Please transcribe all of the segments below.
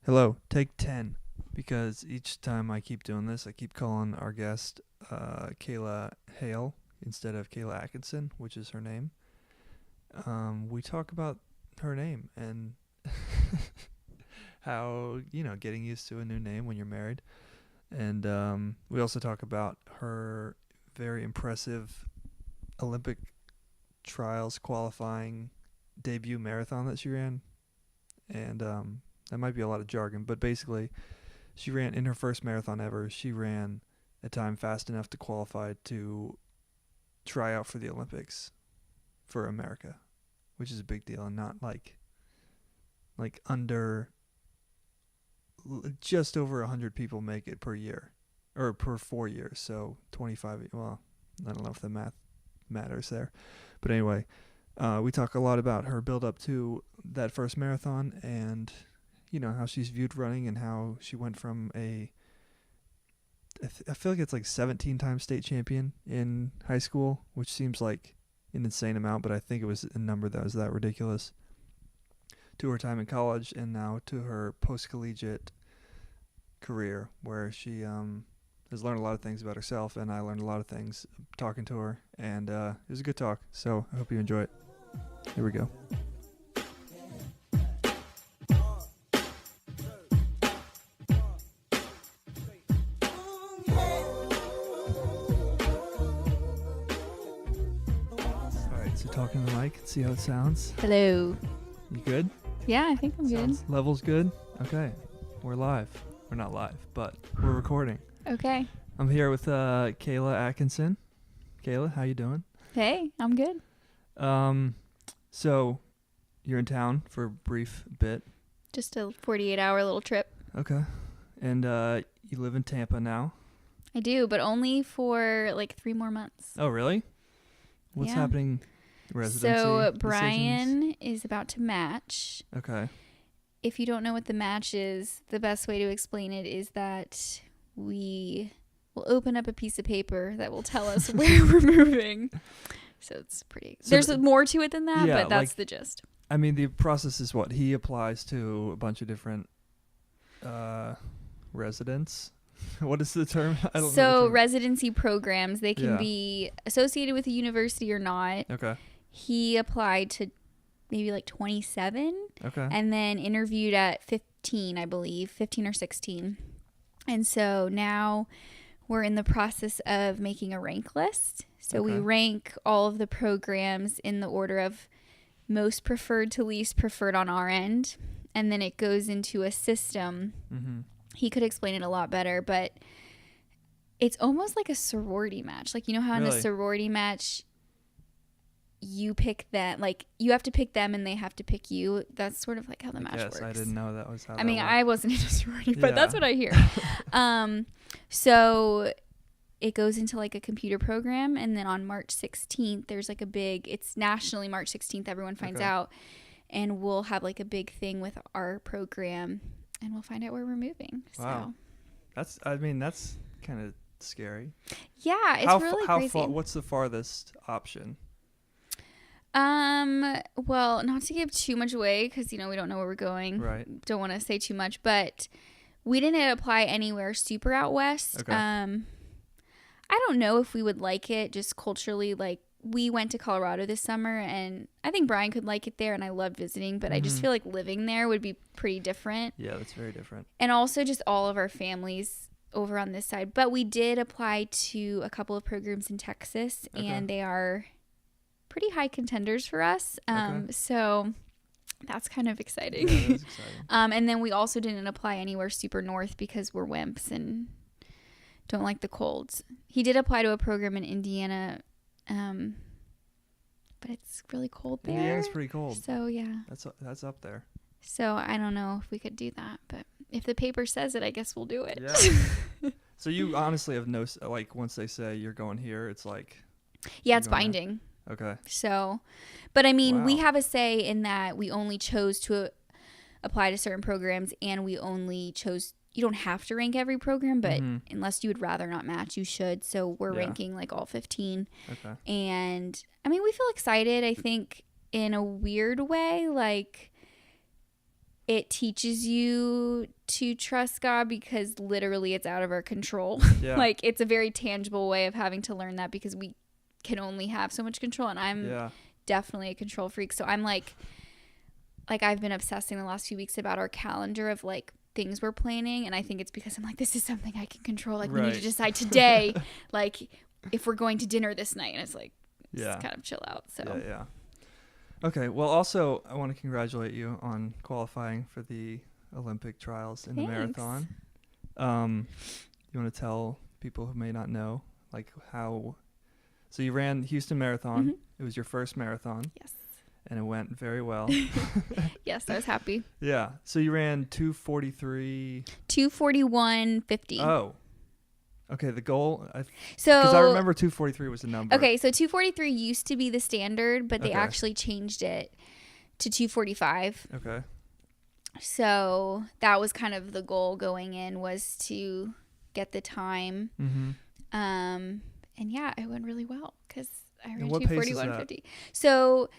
Hello, take 10. Because each time I keep doing this, I keep calling our guest Kayla Hale instead of Kayla Atkinson, which is her name. We talk about her name and how, getting used to a new name when you're married. And we also talk about her very impressive Olympic trials qualifying debut marathon that she ran. And that might be a lot of jargon, but basically she ran in her first marathon ever. She ran a time fast enough to qualify to try out for the Olympics for America, which is a big deal, and not like under just over 100 people make it per year or per 4 years. So 25. Well, I don't know if the math matters there, but anyway, we talk a lot about her build up to that first marathon and how she's viewed running and how she went from I feel like it's like 17-time state champion in high school, which seems like an insane amount, but I think it was a number that was that ridiculous, to her time in college and now to her post-collegiate career, where she has learned a lot of things about herself, and I learned a lot of things talking to her, and it was a good talk, so I hope you enjoy it. Here we go. Talking to the mic, see how it sounds. Hello. You good? Yeah, I think I'm good. Level's good? Okay. We're live. We're not live, but we're recording. Okay. I'm here with Kayla Atkinson. Kayla, how you doing? Hey, I'm good. So you're in town for a brief bit. Just a 48-hour little trip. Okay. And you live in Tampa now? I do, but only for like 3 more months. Oh, really? What's happening? Residency so Brian decisions? is about to match. Okay. If you don't know what the match is, the best way to explain it is that we will open up a piece of paper that will tell us where we're moving. So it's pretty... So there's more to it than that, but that's the gist. I mean, the process is what? He applies to a bunch of different residents. What is the term? I don't know the term. Residency programs, they can be associated with a university or not. Okay. He applied to maybe like 27. Okay. And then interviewed at 15, I believe, 15 or 16. And so now we're in the process of making a rank list. So we rank all of the programs in the order of most preferred to least preferred on our end. And then it goes into a system. Mm-hmm. He could explain it a lot better, but it's almost like a sorority match. Like, you know how in a sorority match, you pick that, like, you have to pick them and they have to pick you. That's sort of like how the match works. I didn't know that was how I mean, I wasn't in a sorority, but that's what I hear. So it goes into like a computer program, and then on March 16th, there's like it's nationally March 16th, everyone finds out, and we'll have like a big thing with our program, and we'll find out where we're moving. Wow. So that's kind of scary. Yeah, it's really crazy. What's the farthest option? Well, not to give too much away, because, we don't know where we're going. Right. Don't want to say too much, but we didn't apply anywhere super out west. Okay. I don't know if we would like it just culturally. Like, we went to Colorado this summer, and I think Brian could like it there, and I love visiting, but I just feel like living there would be pretty different. Yeah, that's very different. And also just all of our families over on this side. But we did apply to a couple of programs in Texas, and they are pretty high contenders for us. So that's kind of exciting. Yeah, that is exciting. And then we also didn't apply anywhere super north because we're wimps and don't like the colds. He did apply to a program in Indiana, but it's really cold there. Indiana's pretty cold. So yeah, that's up there. So I don't know if we could do that, but if the paper says it, I guess we'll do it. Yeah. So you honestly have no, like, once they say you're going here, it's like... Yeah, it's binding. Okay. So, but I mean, we have a say in that we only chose to apply to certain programs, and we only chose... You don't have to rank every program, but unless you would rather not match, you should. So we're ranking like all 15. Okay. And I mean, we feel excited, I think, in a weird way. Like, it teaches you to trust God because literally it's out of our control. Yeah. Like, it's a very tangible way of having to learn that because we can only have so much control. And I'm definitely a control freak. So I'm like I've been obsessing the last few weeks about our calendar of like things we're planning. And I think it's because I'm like, this is something I can control. Like, we need to decide today, like, if we're going to dinner this night. And it's like, just kind of chill out. So yeah. Okay, well, also, I want to congratulate you on qualifying for the Olympic trials in the marathon. You want to tell people who may not know, like, how... So you ran Houston Marathon. Mm-hmm. It was your first marathon. Yes. And it went very well. Yes, I was happy. Yeah. So you ran 2:43... 2:41:50. Oh. Okay, the goal... Because I remember 2:43 was the number. Okay, so 2:43 used to be the standard, but they actually changed it to 2:45. Okay. So that was kind of the goal going in, was to get the time. Mm-hmm. And yeah, it went really well because I ran 2:41:50. So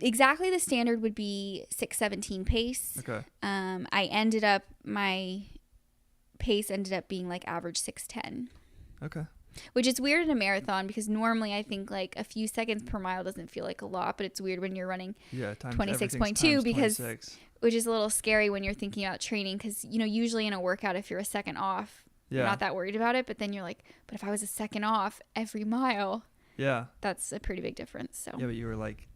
exactly the standard would be 6:17 pace. Okay. My pace ended up being like average 6:10. Okay. Which is weird in a marathon because normally I think like a few seconds per mile doesn't feel like a lot, but it's weird when you're running 26.2 because 26. Which is a little scary when you're thinking about training because, you know, usually in a workout, if you're a second off, you're not that worried about it. But then you're like, but if I was a second off every mile, that's a pretty big difference. So yeah, but you were like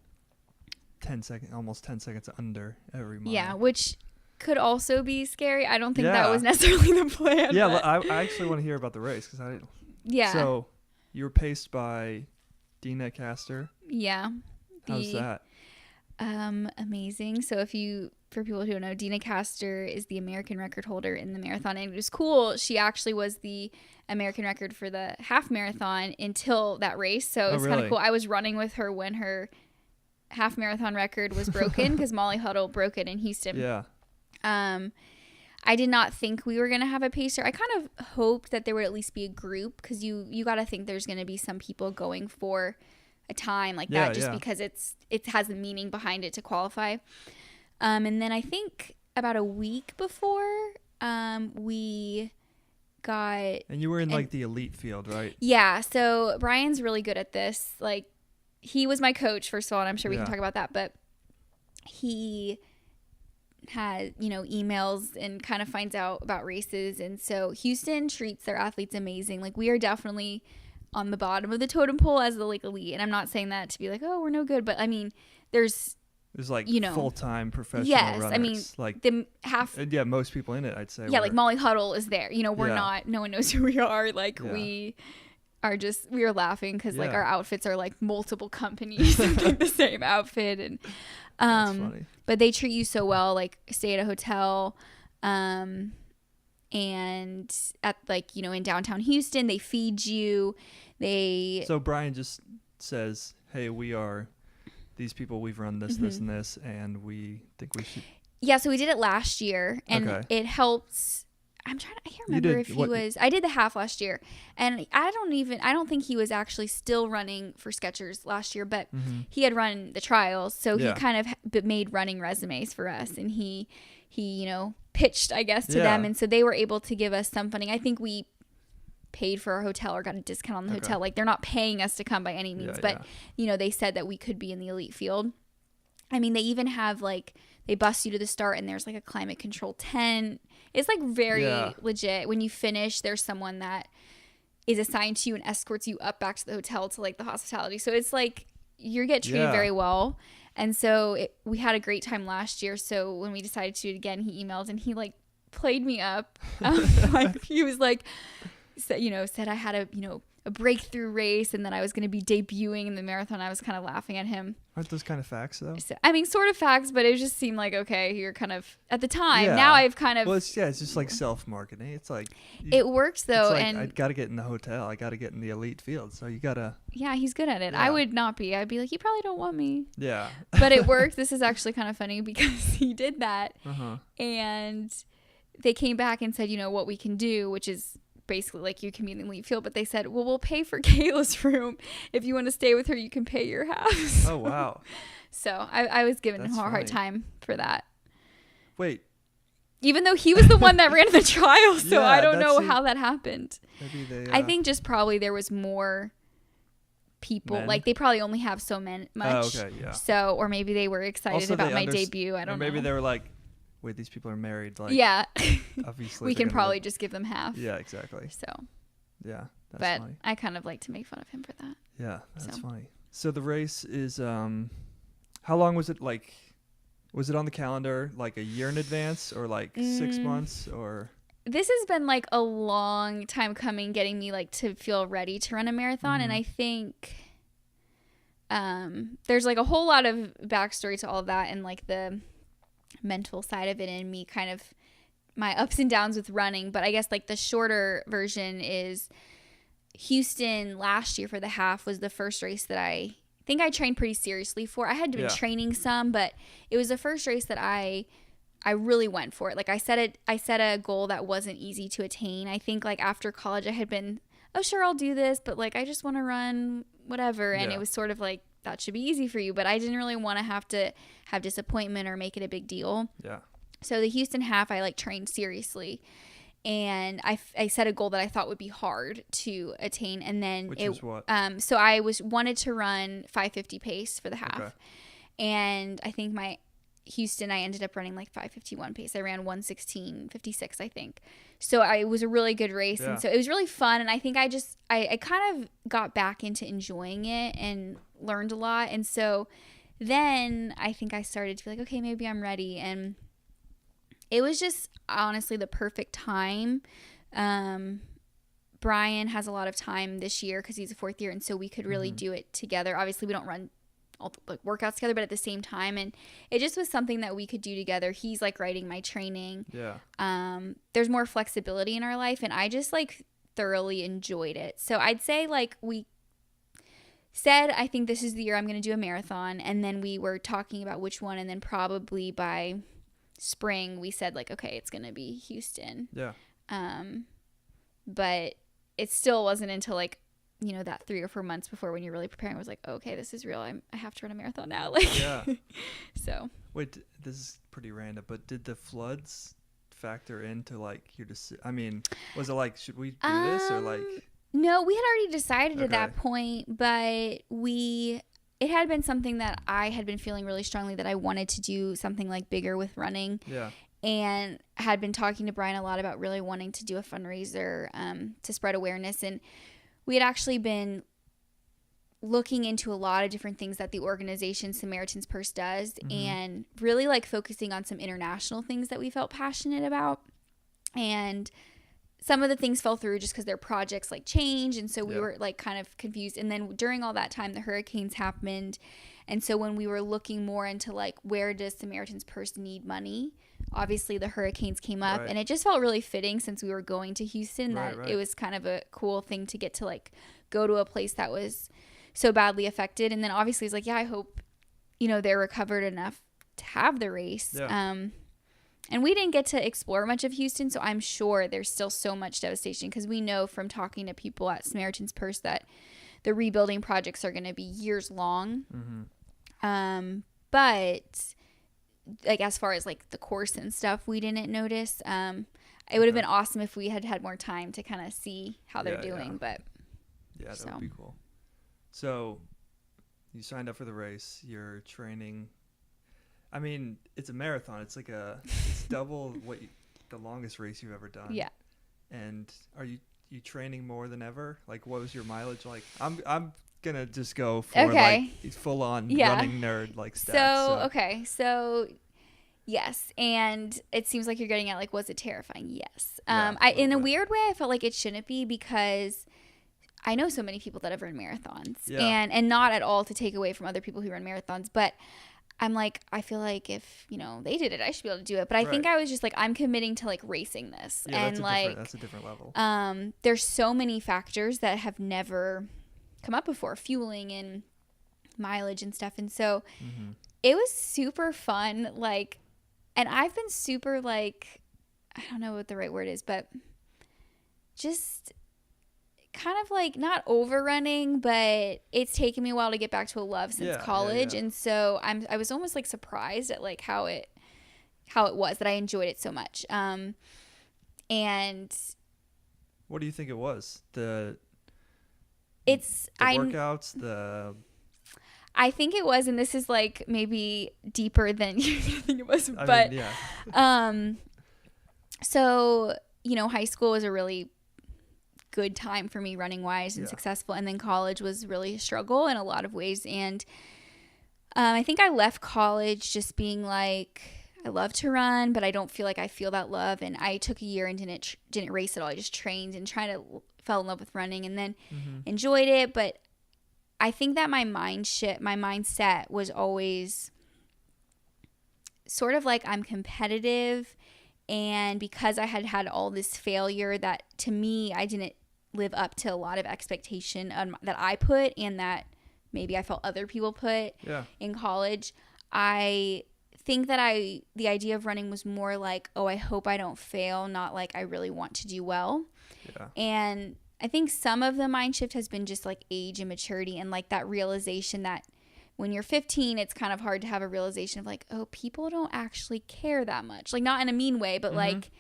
almost 10 seconds under every mile. Yeah, which could also be scary. I don't think that was necessarily the plan. Yeah, I actually want to hear about the race because I didn't. Yeah. So you were paced by Dina Castor. Yeah. How's that? Amazing. So for people who don't know, Dina Castor is the American record holder in the marathon, and it was cool. She actually was the American record for the half marathon until that race. So it was kind of cool. I was running with her when her half marathon record was broken because Molly Huddle broke it in Houston. Yeah. I did not think we were going to have a pacer. I kind of hoped that there would at least be a group because you got to think there's going to be some people going for a time like that just because it has a meaning behind it to qualify. And then I think about a week before we got... And you were in like the elite field, right? Yeah. So Brian's really good at this. Like, he was my coach, first of all, and I'm sure we can talk about that, but he had, emails and kind of finds out about races. And so Houston treats their athletes amazing. Like, we are definitely on the bottom of the totem pole as the like elite. And I'm not saying that to be like, oh, we're no good, but I mean, there's like full-time professional runners. I mean, like the half. Yeah, most people in it, I'd say. Yeah, like Molly Huddle is there. We're not. No one knows who we are. Like we are laughing because like our outfits are like multiple companies like the same outfit, and that's funny. But they treat you so well. Like, stay at a hotel, and at like in downtown Houston, they feed you. So Brian just says, "Hey, we are these people. We've run this, this, and this, and we think we should." Yeah, so we did it last year, and it helps. I can't remember if he was. I did the half last year, and I don't think he was actually still running for Skechers last year, but he had run the trials, so he kind of made running resumes for us, and he pitched, I guess, to them, and so they were able to give us some funding. I think we paid for our hotel or got a discount on the hotel. Like, they're not paying us to come by any means, but they said that we could be in the elite field. I mean, they even have like, they bus you to the start and there's like a climate control tent. It's like very legit. When you finish, there's someone that is assigned to you and escorts you up back to the hotel to like the hospitality. So it's like you get treated very well. And so we had a great time last year. So when we decided to do it again, he emailed and he like played me up. Like, he was like, said I had a breakthrough race and that I was going to be debuting in the marathon. I was kind of laughing at him. Aren't those kind of facts though? So, I mean, sort of facts, but it just seemed like, okay, you're kind of at the time. Now I've kind of. Well, it's just like self-marketing. It's like. It works though. Like, and I got to get in the hotel. I got to get in the elite field. So you got to. Yeah, he's good at it. I would not be. I'd be like, you probably don't want me. Yeah. But it worked. This is actually kind of funny because he did that. And they came back and said, what we can do, which is basically like you can be in the elite field, but they said, well, we'll pay for Kayla's room. If you want to stay with her, you can pay your half. Oh, wow. So I was giving him a hard time for that. Wait. Even though he was the one that ran the trial, so Yeah, I don't know how that happened. Maybe they. I think just probably there was more people. Men? Like they probably only have so much. Oh, okay, yeah. So, or maybe they were excited Also, about my debut. I don't know. Maybe they were like, wait, these people are married. Like, yeah. Obviously, we can probably just give them half. Yeah, exactly. So. Yeah, that's but funny. I kind of like to make fun of him for that. Yeah, that's funny. So the race is, how long was it? Like, was it on the calendar like a year in advance or like 6 months or? This has been like a long time coming, getting me like to feel ready to run a marathon. And I think there's like a whole lot of backstory to all of that and like the mental side of it and me kind of my ups and downs with running. But I guess like the shorter version is Houston last year for the half was the first race that I think I trained pretty seriously for. I had been training some, but it was the first race that I really went for it. Like I set a goal that wasn't easy to attain. I think like after college I had been, oh sure, I'll do this, but like I just want to run whatever. And it was sort of like, that should be easy for you, but I didn't really want to have disappointment or make it a big deal. Yeah. So the Houston half, I like trained seriously. And I set a goal that I thought would be hard to attain, and then which was what? So I wanted to run 5:50 pace for the half, okay. And I think my Houston I ended up running like 5:51 pace. I ran 1:16:56, I think. So it was a really good race, and so it was really fun. And I think I kind of got back into enjoying it and learned a lot. And so then I think I started to be like, okay, maybe I'm ready. And it was just honestly the perfect time. Brian has a lot of time this year because he's a fourth year, and so we could really do it together. Obviously, we don't run all the like workouts together, but at the same time, and it just was something that we could do together. He's like writing my training. Yeah. There's more flexibility in our life, and I just like thoroughly enjoyed it. So I'd say like we said, I think this is the year I'm going to do a marathon, and then we were talking about which one, and then probably by spring we said like, okay, it's gonna be Houston. Yeah. But it still wasn't until like, you know, that 3 or 4 months before when you're really preparing was like, okay, this is real. I have to run a marathon now. Like, yeah. So wait, this is pretty random, but did the floods factor into like your decision? I mean, was it like, should we do this or like? No, we had already decided at that point, but it had been something that I had been feeling really strongly that I wanted to do something like bigger with running. Yeah. And had been talking to Brian a lot about really wanting to do a fundraiser to spread awareness. And we had actually been looking into a lot of different things that the organization Samaritan's Purse does and really like focusing on some international things that we felt passionate about. And some of the things fell through just because their projects like change. And so we were like kind of confused. And then during all that time, the hurricanes happened. And so when we were looking more into like, where does Samaritan's Purse need money? Obviously the hurricanes came up and it just felt really fitting since we were going to Houston that it was kind of a cool thing to get to like go to a place that was so badly affected. And then obviously it's like, yeah, I hope, you know, they're recovered enough to have the race. Yeah. And we didn't get to explore much of Houston, so I'm sure there's still so much devastation because we know from talking to people at Samaritan's Purse that the rebuilding projects are going to be years long. But like as far as like the course and stuff, we didn't notice. It would have been awesome if we had had more time to kind of see how they're doing. But yeah, that would be cool. So you signed up for the race. You're training. I mean, it's a marathon. It's like it's double the longest race you've ever done. Yeah. And are you training more than ever? Like, what was your mileage like? I'm gonna just go for like full on running nerd like stats. So yes, and it seems like you're getting at like, was it terrifying? Yes. In a weird way, I felt like it shouldn't be because I know so many people that have run marathons, and not at all to take away from other people who run marathons, but I'm like, I feel like if, you know, they did it, I should be able to do it. But I think I was just like, I'm committing to like racing this. Yeah, and that's a different level. There's so many factors that have never come up before, fueling and mileage and stuff. And so it was super fun. Like, and I've been super like, I don't know what the right word is, but just kind of like not overrunning, but it's taken me a while to get back to a love since college. And so I was almost like surprised at like how how it was, that I enjoyed it so much. And what do you think it was? The workouts, I think it was, and this is like maybe deeper than you think it was, but so, you know, high school was a really good time for me running wise and successful, and then college was really a struggle in a lot of ways. And I think I left college just being like, I love to run, but I don't feel like I feel that love. And I took a year and didn't race at all. I just trained and fell in love with running, and then enjoyed it. But I think that my mindset was always sort of like, I'm competitive, and because I had had all this failure, that to me, I didn't live up to a lot of expectation that I put, and that maybe I felt other people put in college. I think that the idea of running was more like, oh, I hope I don't fail, not like I really want to do well. And I think some of the mind shift has been just like age and maturity, and like that realization that when you're 15, it's kind of hard to have a realization of like, oh, people don't actually care that much. Like, not in a mean way, but like,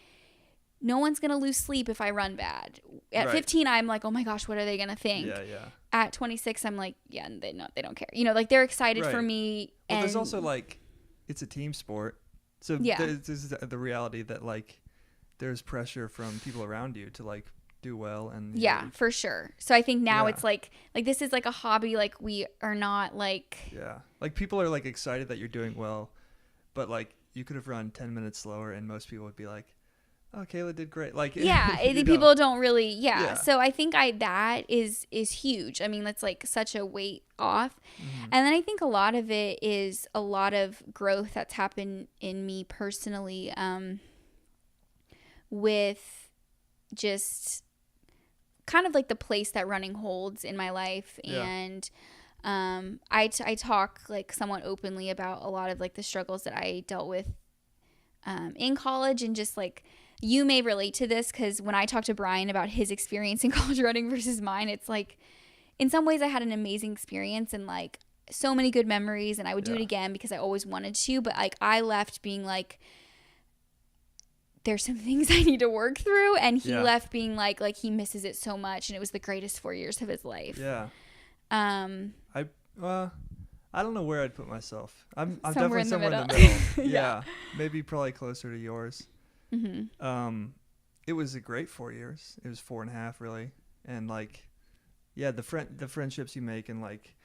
no one's going to lose sleep if I run bad. At 15, I'm like, oh my gosh, what are they going to think? At 26, I'm like, yeah, they don't care. You know, like, they're excited for me. Well, there's also like, it's a team sport. So there's the reality that like, there's pressure from people around you to like do well. And for sure. So I think now it's like this is like a hobby. Like, we are not like, like people are like excited that you're doing well, but like you could have run 10 minutes slower and most people would be like, oh, Kayla did great. Like, people don't really, So I think that is huge. I mean, that's like such a weight off. And then I think a lot of it is a lot of growth that's happened in me personally, with just kind of like the place that running holds in my life. And I talk like somewhat openly about a lot of like the struggles that I dealt with in college, and just like, you may relate to this, because when I talk to Brian about his experience in college running versus mine, it's like, in some ways I had an amazing experience and like so many good memories, and I would do it again because I always wanted to, but like I left being like, there's some things I need to work through, and he left being like he misses it so much, and it was the greatest 4 years of his life. I don't know where I'd put myself. I'm somewhere definitely somewhere in the middle. Maybe probably closer to yours. It was a great 4 years. It was 4.5 really, and like, the friendships you make and like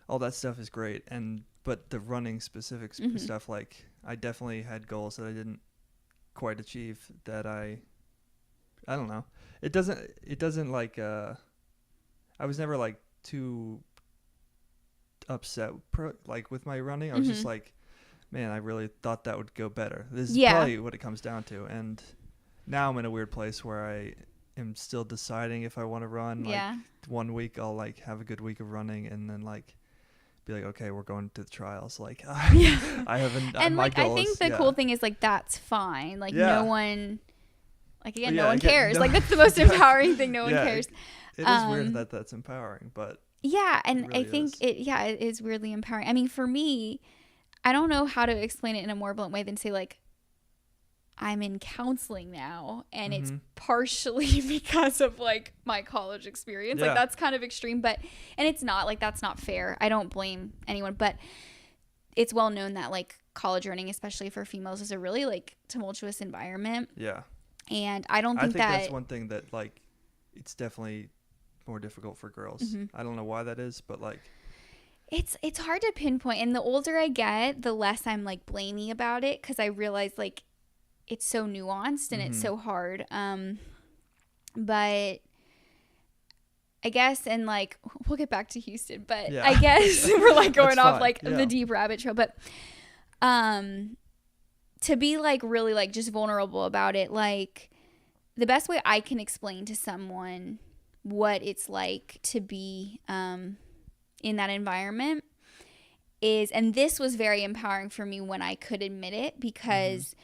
all that stuff is great. But the running specific stuff, like I definitely had goals that I didn't quite achieve. That I don't know. It doesn't like I was never like too upset like with my running. I was just like, man, I really thought that would go better. This is probably what it comes down to. And now I'm in a weird place where I am still deciding if I want to run. Like 1 week I'll like have a good week of running, and then like be like, okay, we're going to the trials. Like I haven't. And my like goals, I think the cool thing is like, that's fine. Like no one, like again, no one cares. Like that's the most empowering thing. No one cares. It is weird that that's empowering, but and really I think it is weirdly empowering. I mean, for me, I don't know how to explain it in a more blunt way than say like, I'm in counseling now, and it's partially because of like my college experience. Like that's kind of extreme, and it's not like, that's not fair. I don't blame anyone, but it's well known that like college running, especially for females, is a really like tumultuous environment. And I think that's one thing that like, it's definitely more difficult for girls. I don't know why that is, but like, it's hard to pinpoint. And the older I get, the less I'm like blamey about it, because I realize like it's so nuanced and it's so hard. But I guess, and like, we'll get back to Houston, but I guess we're like going off like the deep rabbit trail. But to be like really like just vulnerable about it, like the best way I can explain to someone what it's like to be in that environment is, and this was very empowering for me when I could admit it, because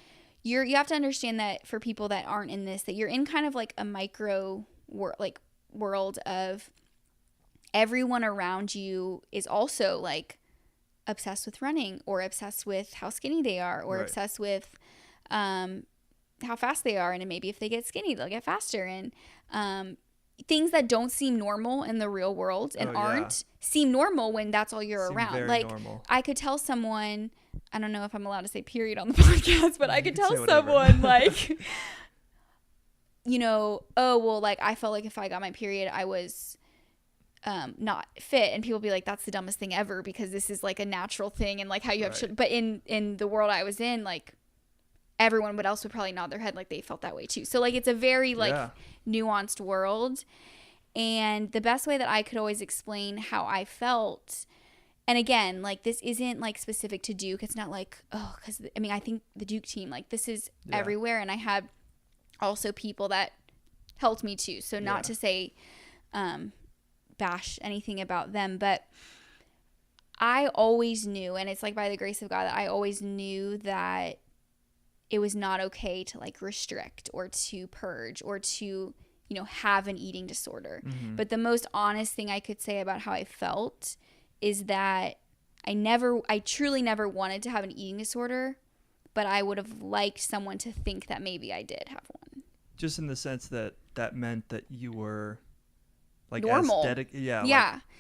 you have to understand that for people that aren't in this, that you're in kind of like a micro world of everyone around you is also like obsessed with running, or obsessed with how skinny they are, or obsessed with how fast they are, and maybe if they get skinny, they'll get faster, and things that don't seem normal in the real world and aren't seem normal when that's all you're around. Very like normal. I could tell someone, I don't know if I'm allowed to say period on the podcast, but I could tell someone like, you know, oh, well, like I felt like if I got my period, I was not fit, and people be like, that's the dumbest thing ever, because this is like a natural thing, and like how you have but in the world I was in, like everyone else would probably nod their head like they felt that way too. So like it's a very like nuanced world. And the best way that I could always explain how I felt, and again, like this isn't like specific to Duke, it's not like, oh, because I mean I think the Duke team, like this is everywhere, and I had also people that helped me too, so not to say bash anything about them, but I always knew, and it's like by the grace of God, that I always knew that it was not okay to like restrict or to purge or to, you know, have an eating disorder. But the most honest thing I could say about how I felt is that I truly never wanted to have an eating disorder, but I would have liked someone to think that maybe I did have one. Just in the sense that that meant that you were like normal. Like,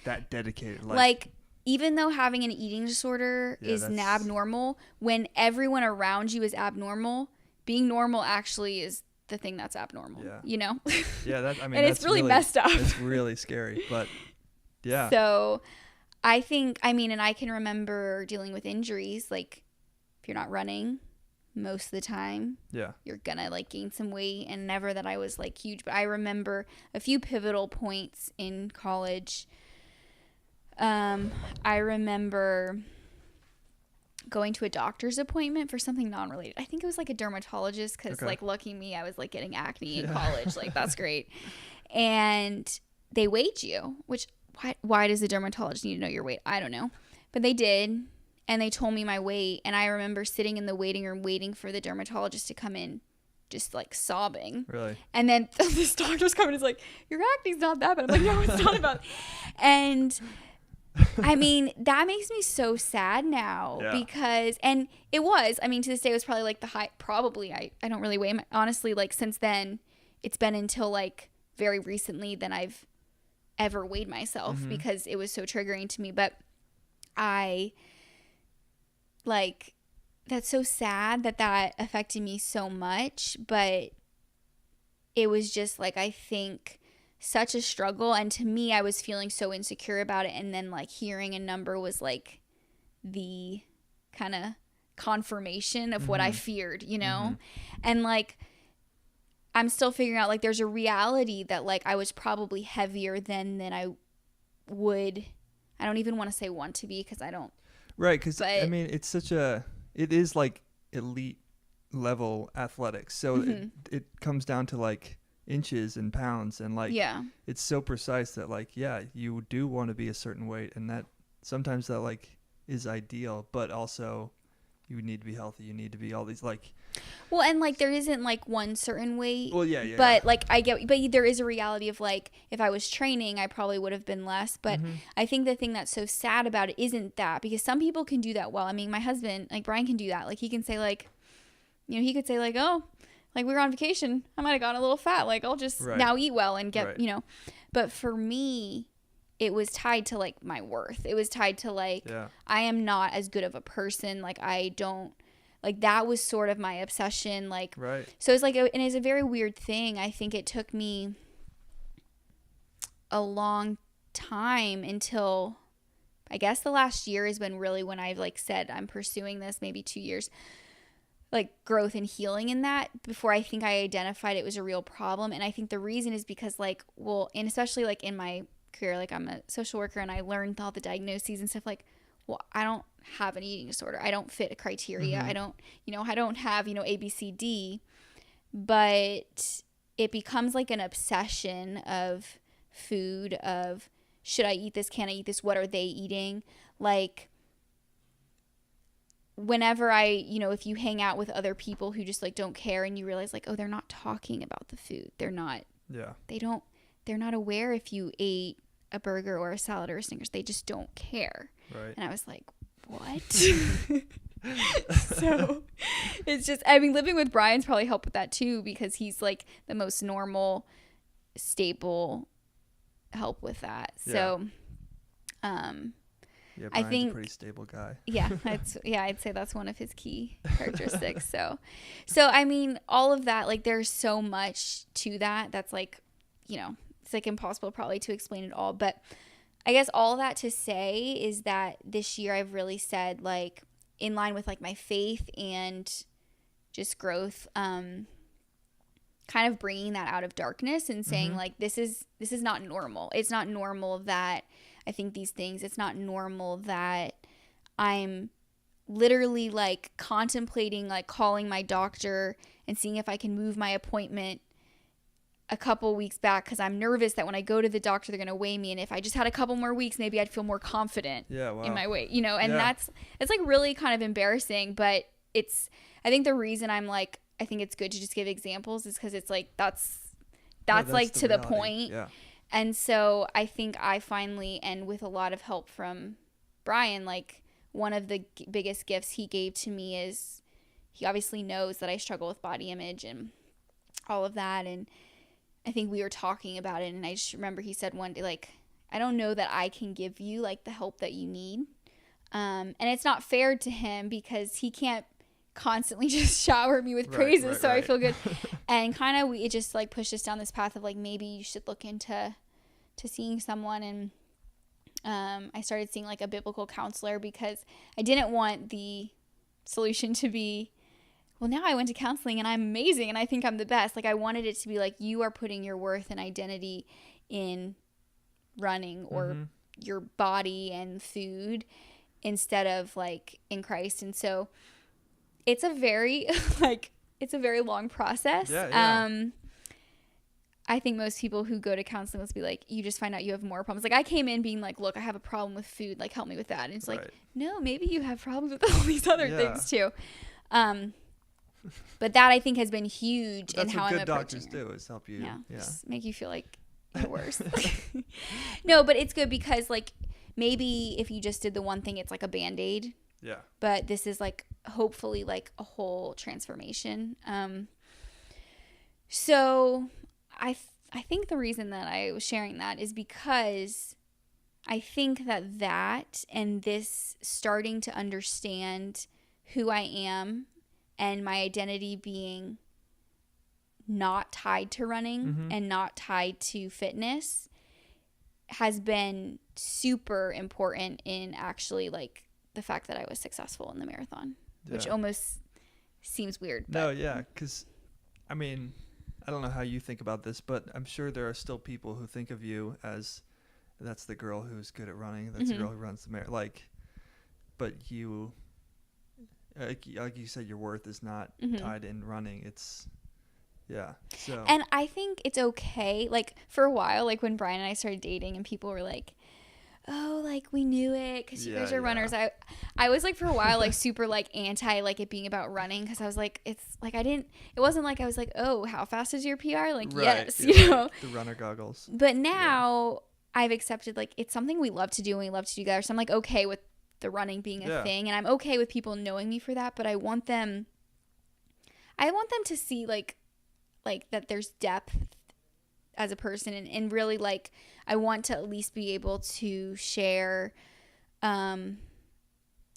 that dedicated. Like even though having an eating disorder is abnormal, when everyone around you is abnormal, being normal actually is the thing that's abnormal. Yeah. You know? Yeah, that I mean, and it's really messed up. It's really scary, but yeah. So I think, I mean, and I can remember dealing with injuries, like if you're not running most of the time, you're gonna like gain some weight, and never that I was like huge, but I remember a few pivotal points in college. I remember going to a doctor's appointment for something non-related. I think it was like a dermatologist, because like lucky me, I was like getting acne in college. Like that's great. And they weighed you, which why does a dermatologist need to know your weight? I don't know, but they did, and they told me my weight. And I remember sitting in the waiting room waiting for the dermatologist to come in, just like sobbing. Really? And then this doctor's coming, is like, your acne's not that bad. I'm like, no, it's not about. And I mean, that makes me so sad now, because, and it was, I mean, to this day it was probably like the high, probably, I don't really weigh, honestly, like since then, it's been until like very recently that I've ever weighed myself, because it was so triggering to me. But I, like, that's so sad that affected me so much, but it was just like, I think, such a struggle, and to me I was feeling so insecure about it, and then like hearing a number was like the kind of confirmation of what I feared, you know. And like I'm still figuring out, like there's a reality that like I was probably heavier then than I would, I don't even want to say want to be, because I don't, because I mean it is like elite level athletics, so it comes down to like inches and pounds, and like it's so precise that like you do want to be a certain weight, and that sometimes that like is ideal, but also you need to be healthy, you need to be all these like, well, and like there isn't like one certain weight, but like I get, but there is a reality of like if I was training I probably would have been less, but I think the thing that's so sad about it isn't that, because some people can do that well. I mean, my husband, like Brian, can do that. Like he can say like, you know, he could say like, oh, like we were on vacation, I might have gotten a little fat, like I'll just now eat well and get, you know. But for me, it was tied to like my worth. It was tied to like, I am not as good of a person. Like I don't, like that was sort of my obsession. Like, so it's like, and it's a very weird thing. I think it took me a long time until, I guess the last year has been really when I've like said, I'm pursuing this, maybe 2 years, like growth and healing in that, before I think I identified it was a real problem. And I think the reason is because like, well, and especially like in my career, like I'm a social worker and I learned all the diagnoses and stuff, like, well, I don't have an eating disorder, I don't fit a criteria, I don't, you know, I don't have, you know, ABCD, but it becomes like an obsession of food, of should I eat this, can I eat this, what are they eating, like whenever I, you know, if you hang out with other people who just like don't care, and you realize like, oh, they're not talking about the food, they're not, they're not aware if you ate a burger or a salad or a Snickers, they just don't care. And I was like, what? So it's just, I mean, living with Brian's probably helped with that too, because he's like the most normal, stable help with that. So, yeah, I Brian's think a pretty stable guy. Yeah, I'd say that's one of his key characteristics. So I mean, all of that, like, there's so much to that that's like, it's like impossible probably to explain it all. But I guess all that to say is that this year I've really said, like, in line with like my faith and just growth, kind of bringing that out of darkness and saying, like, this is not normal. It's not normal that I think these things. It's not normal that I'm literally like contemplating like calling my doctor and seeing if I can move my appointment a couple weeks back, because I'm nervous that when I go to the doctor they're going to weigh me, and if I just had a couple more weeks maybe I'd feel more confident in my weight, and it's like really kind of embarrassing. But I think the reason I'm like, I think it's good to just give examples is because it's like that's like to the point. And so I think I finally, and with a lot of help from Brian, like, one of the biggest gifts he gave to me is he obviously knows that I struggle with body image and all of that. And I think we were talking about it, and I just remember he said one day, like, I don't know that I can give you like the help that you need. And it's not fair to him because he can't constantly just shower me with praises, so I feel good. And kind of it just like pushed us down this path of like, maybe you should look into seeing someone. And I started seeing like a biblical counselor, because I didn't want the solution to be, well, now I went to counseling and I'm amazing and I think I'm the best. Like, I wanted it to be like, you are putting your worth and identity in running or your body and food instead of like in Christ. And so it's a very long process. I think most people who go to counseling will be like, you just find out you have more problems. Like, I came in being like, look, I have a problem with food, like, help me with that. And it's like, no, maybe you have problems with all these other things too. But that I think has been huge in how I'm approaching it. That's what good doctors do, is help you. Just make you feel like you're worse. No, but it's good because like, maybe if you just did the one thing, it's like a Band-Aid. Yeah. But this is like hopefully like a whole transformation. So I think the reason that I was sharing that is because I think that and this starting to understand who I am and my identity being not tied to running and not tied to fitness has been super important in actually like the fact that I was successful in the marathon, which almost seems weird. No, yeah, because I mean, I don't know how you think about this, but I'm sure there are still people who think of you as that's the girl who's good at running, that's the girl who runs the marathon. Like, but you, like you said, your worth is not tied in running. It's so. And I think it's okay. Like, for a while, like when Brian and I started dating, and people were like, oh, like, we knew it because you guys are runners. I was like, for a while, like super like anti like it being about running, because I was like, it's like it wasn't like I was like, oh, how fast is your PR? Like, yes, you know, the runner goggles. But now I've accepted like it's something we love to do and we love to do together. So I'm like okay with the running being a thing, and I'm okay with people knowing me for that. But I want them to see like that there's depth as a person, and really like I want to at least be able to share, I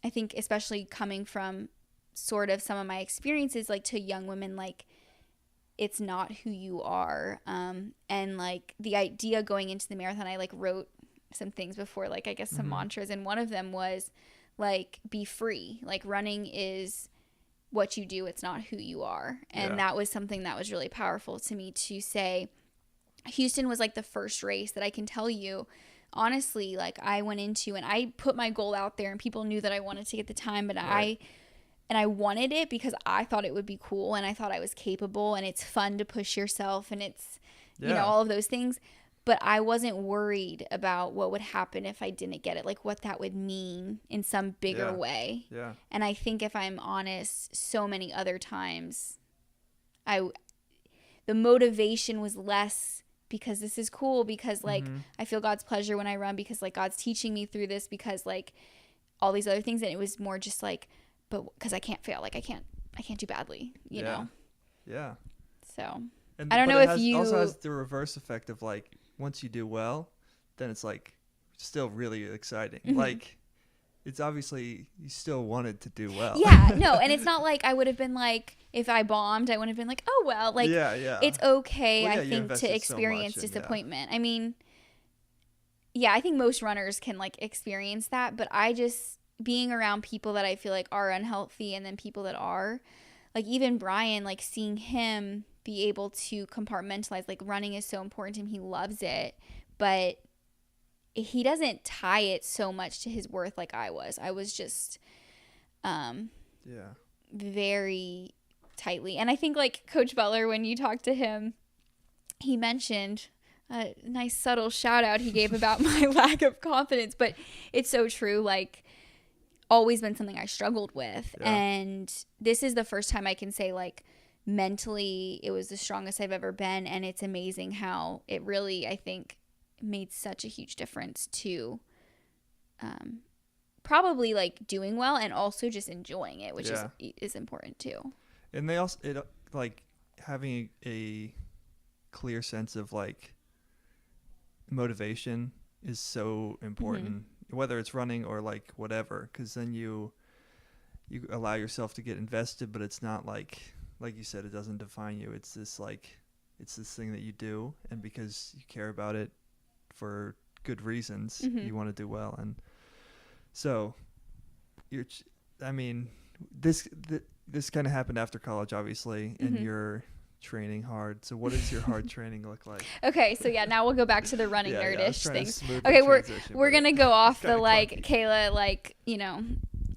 think especially coming from sort of some of my experiences, like to young women, like it's not who you are. And like the idea going into the marathon, I like wrote some things before, like I guess some mantras, and one of them was like, be free. Like, running is what you do, it's not who you are. And that was something that was really powerful to me to say. Houston was like the first race that I can tell you honestly, like I went into, and I put my goal out there, and people knew that I wanted to get the time, but I wanted it because I thought it would be cool, and I thought I was capable, and it's fun to push yourself, and it's you know, all of those things. But I wasn't worried about what would happen if I didn't get it, like what that would mean in some bigger way. Yeah. And I think if I'm honest, so many other times the motivation was less because this is cool, because like I feel God's pleasure when I run, because like God's teaching me through this, because like all these other things. And it was more just like, but because I can't fail, like I can't do badly, you know? Yeah. So And I don't know if it you also has the reverse effect of like, once you do well, then it's like still really exciting. Mm-hmm. Like, it's obviously you still wanted to do well. Yeah, no, and it's not like I would have been like, if I bombed, I wouldn't have been like, oh well, like it's okay. Well, I think to experience disappointment. I mean, yeah, I think most runners can like experience that, but I just being around people that I feel like are unhealthy and then people that are, like even Brian, like seeing him be able to compartmentalize, like running is so important to him. He loves it, but he doesn't tie it so much to his worth like I was. I was just very tightly. And I think like Coach Butler, when you talked to him, he mentioned a nice subtle shout out he gave about my lack of confidence, but it's so true. Like, always been something I struggled with. Yeah. And this is the first time I can say like mentally it was the strongest I've ever been. And it's amazing how it really, I think, made such a huge difference to probably like doing well and also just enjoying it, which is important too. And they also, like having a clear sense of like motivation is so important, whether it's running or like whatever, because then you allow yourself to get invested, but it's not like you said, it doesn't define you. It's this thing that you do, and because you care about it for good reasons, you want to do well. And so this kind of happened after college, obviously, and you're training hard. So what does your hard training look like? Okay, so now we'll go back to the running nerdish things. Okay, we're gonna go off the like clunky. Kayla, like, you know,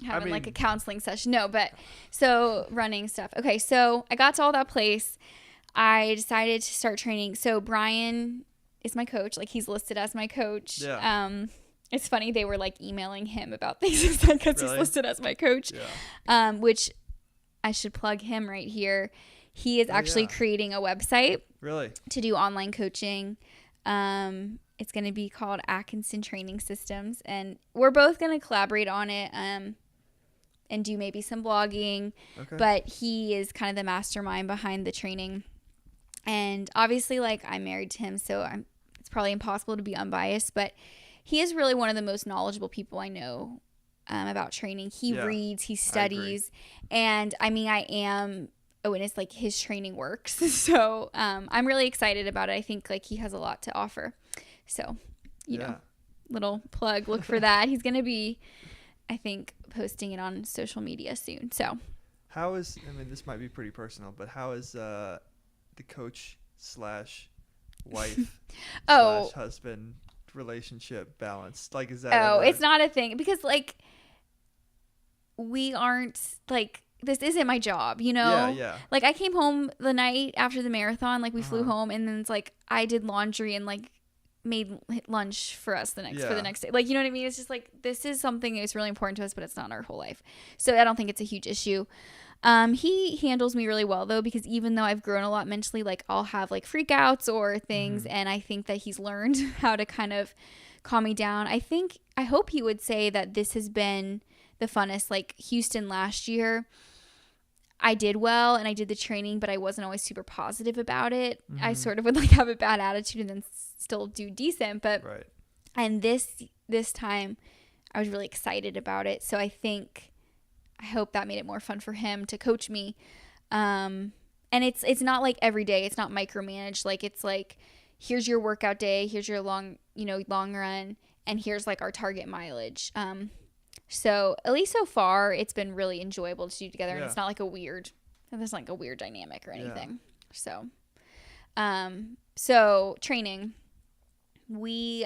having like a counseling session. No, but so running stuff. Okay, so I got to all that place. I decided to start training. So Brian is my coach. Like, he's listed as my coach. Yeah. It's funny, they were like emailing him about things because he's listed as my coach. Yeah. Which I should plug him right here. He is actually creating a website to do online coaching. It's going to be called Atkinson Training Systems, and we're both going to collaborate on it and do maybe some blogging. Okay. But he is kind of the mastermind behind the training. And obviously, like, I'm married to him, so it's probably impossible to be unbiased, but he is really one of the most knowledgeable people I know about training. He reads, he studies, and I mean, I am a witness, like, his training works. So I'm really excited about it. I think like he has a lot to offer. So, you know, little plug, look for that. He's going to be, I think, posting it on social media soon. So this might be pretty personal, but how is the coach / wife / husband relationship balanced? Like, is that it's not a thing, because like we aren't like, this isn't my job, you know? Yeah. Like, I came home the night after the marathon, like we flew home, and then it's like I did laundry and like made lunch for us for the next day. Like, you know what I mean? It's just like, this is something that's really important to us, but it's not our whole life. So I don't think it's a huge issue. He handles me really well though, because even though I've grown a lot mentally, like I'll have like freakouts or things, and I think that he's learned how to kind of calm me down. I hope he would say that this has been the funnest. Like Houston last year, I did well and I did the training, but I wasn't always super positive about it. I sort of would like have a bad attitude and then still do decent, but and this time I was really excited about it. So I hope that made it more fun for him to coach me. And it's not like every day, it's not micromanaged. Like, it's like, here's your workout day, here's your long run, and here's like our target mileage. So at least so far, it's been really enjoyable to do together, and it's not like there's like a weird dynamic or anything. So, so training, we,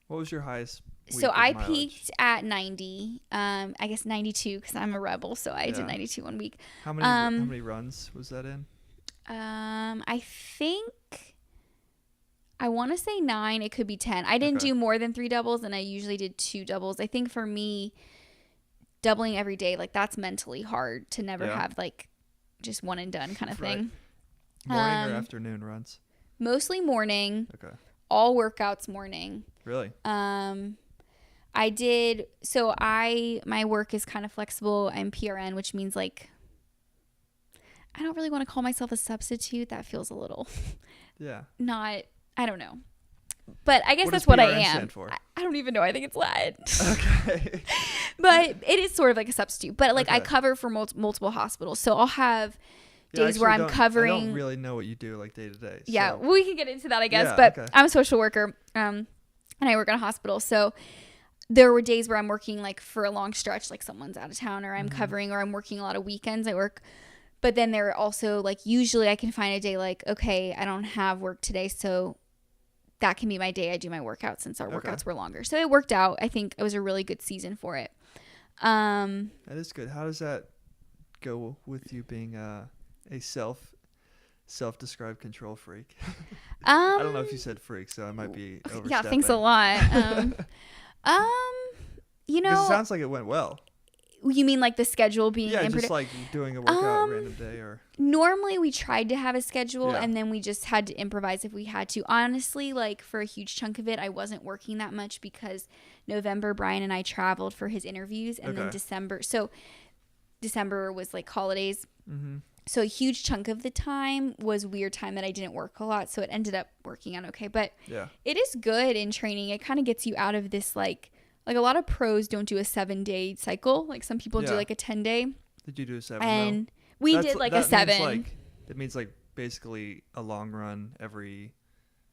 what was your highest week so of I mileage? peaked at 90, I guess 92, because I'm a rebel, so I did 92 one week. How many runs was that in? I think, I want to say 9. It could be 10. I didn't do more than 3 doubles, and I usually did 2 doubles. I think for me, doubling every day, like, that's mentally hard to never have like just one and done kind of thing. Morning or afternoon runs? Mostly morning. Okay. All workouts morning. Really? I did. So my work is kind of flexible. I'm PRN, which means like I don't really want to call myself a substitute. That feels a little not, I don't know. But I guess that's what I am. I don't even know. I think it's Latin. Okay. But it is sort of like a substitute. But like I cover for multiple hospitals. So I'll have days where I'm covering. I don't really know what you do like day to day. Yeah, well, we can get into that, I guess. But I'm a social worker, and I work in a hospital. So there were days where I'm working like for a long stretch, like someone's out of town, or I'm covering, or I'm working a lot of weekends. I work. But then there are also like usually I can find a day like, okay, I don't have work today, so that can be my day I do my workouts since our workouts were longer. So it worked out. I think it was a really good season for it. That is good. How does that go with you being a self-described control freak? I don't know if you said freak, so I might be overstepping. Yeah, thanks a lot. You know, it sounds like it went well. You mean like the schedule being just like doing a workout random day or normally we tried to have a schedule and then we just had to improvise if we had to. Honestly, like for a huge chunk of it, I wasn't working that much because November Brian and I traveled for his interviews, and then December was like holidays. So a huge chunk of the time was weird time that I didn't work a lot, so it ended up working out okay. But it is good in training. It kind of gets you out of this like a lot of pros don't do a 7-day cycle. Like some people do like a 10-day. Did you do a 7? And we did like a 7. It means like basically a long run every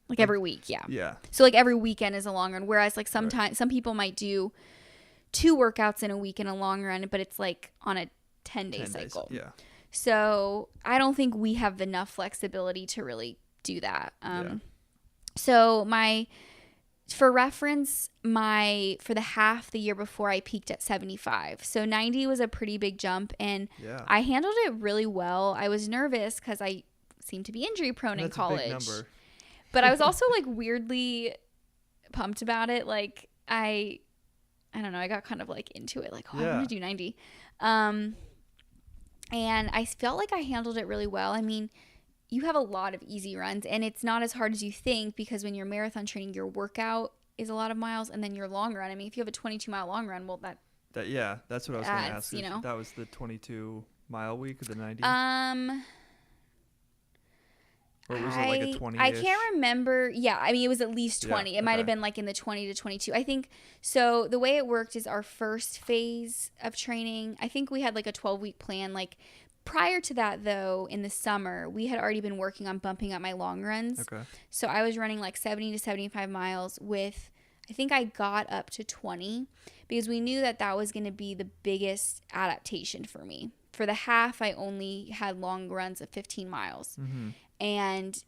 week. Yeah. Yeah. So like every weekend is a long run. Whereas like sometimes some people might do 2 workouts in a week in a long run, but it's like on a 10-day cycle. Yeah. So I don't think we have enough flexibility to really do that. So for reference, for the half the year before I peaked at 75. So 90 was a pretty big jump, and I handled it really well. I was nervous because I seemed to be injury prone in college. That's a big number. But I was also like weirdly pumped about it. Like I don't know, I got kind of like into it. Like, I want to do 90. And I felt like I handled it really well. I mean, you have a lot of easy runs, and it's not as hard as you think because when you're marathon training, your workout is a lot of miles, and then your long run. I mean, if you have a 22-mile long run, well, that's what I was going to ask. You know, that was the 22-mile week or the 90. Or was it like a 20-ish? I can't remember. Yeah, I mean, it was at least 20. It might have been like in the 20 to 22. I think so. The way it worked is our first phase of training, I think we had like a 12-week plan. Like prior to that, though, in the summer, we had already been working on bumping up my long runs. Okay. So I was running like 70 to 75 miles with, I think I got up to 20 because we knew that was going to be the biggest adaptation for me. For the half, I only had long runs of 15 miles. Mm-hmm. And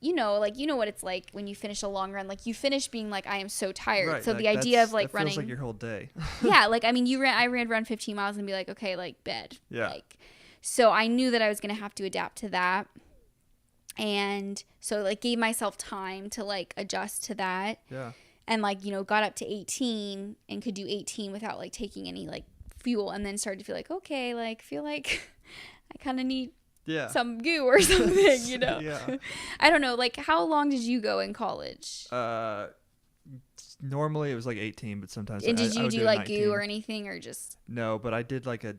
you know what it's like when you finish a long run. Like you finish being like, I am so tired. Right, so like the idea of like running, feels like your whole day. Yeah, like I mean, I run 15 miles and be like, okay, like bed. Yeah. Like, so I knew that I was gonna have to adapt to that, and so like gave myself time to like adjust to that. Yeah. And like got up to 18 and could do 18 without like taking any like fuel, and then started to feel like okay, like feel like I kind of need. Yeah. Some goo or something, Yeah. I don't know. Like, how long did you go in college? Normally it was like 18, but sometimes and did you do like goo or anything, or just? No, but I did like a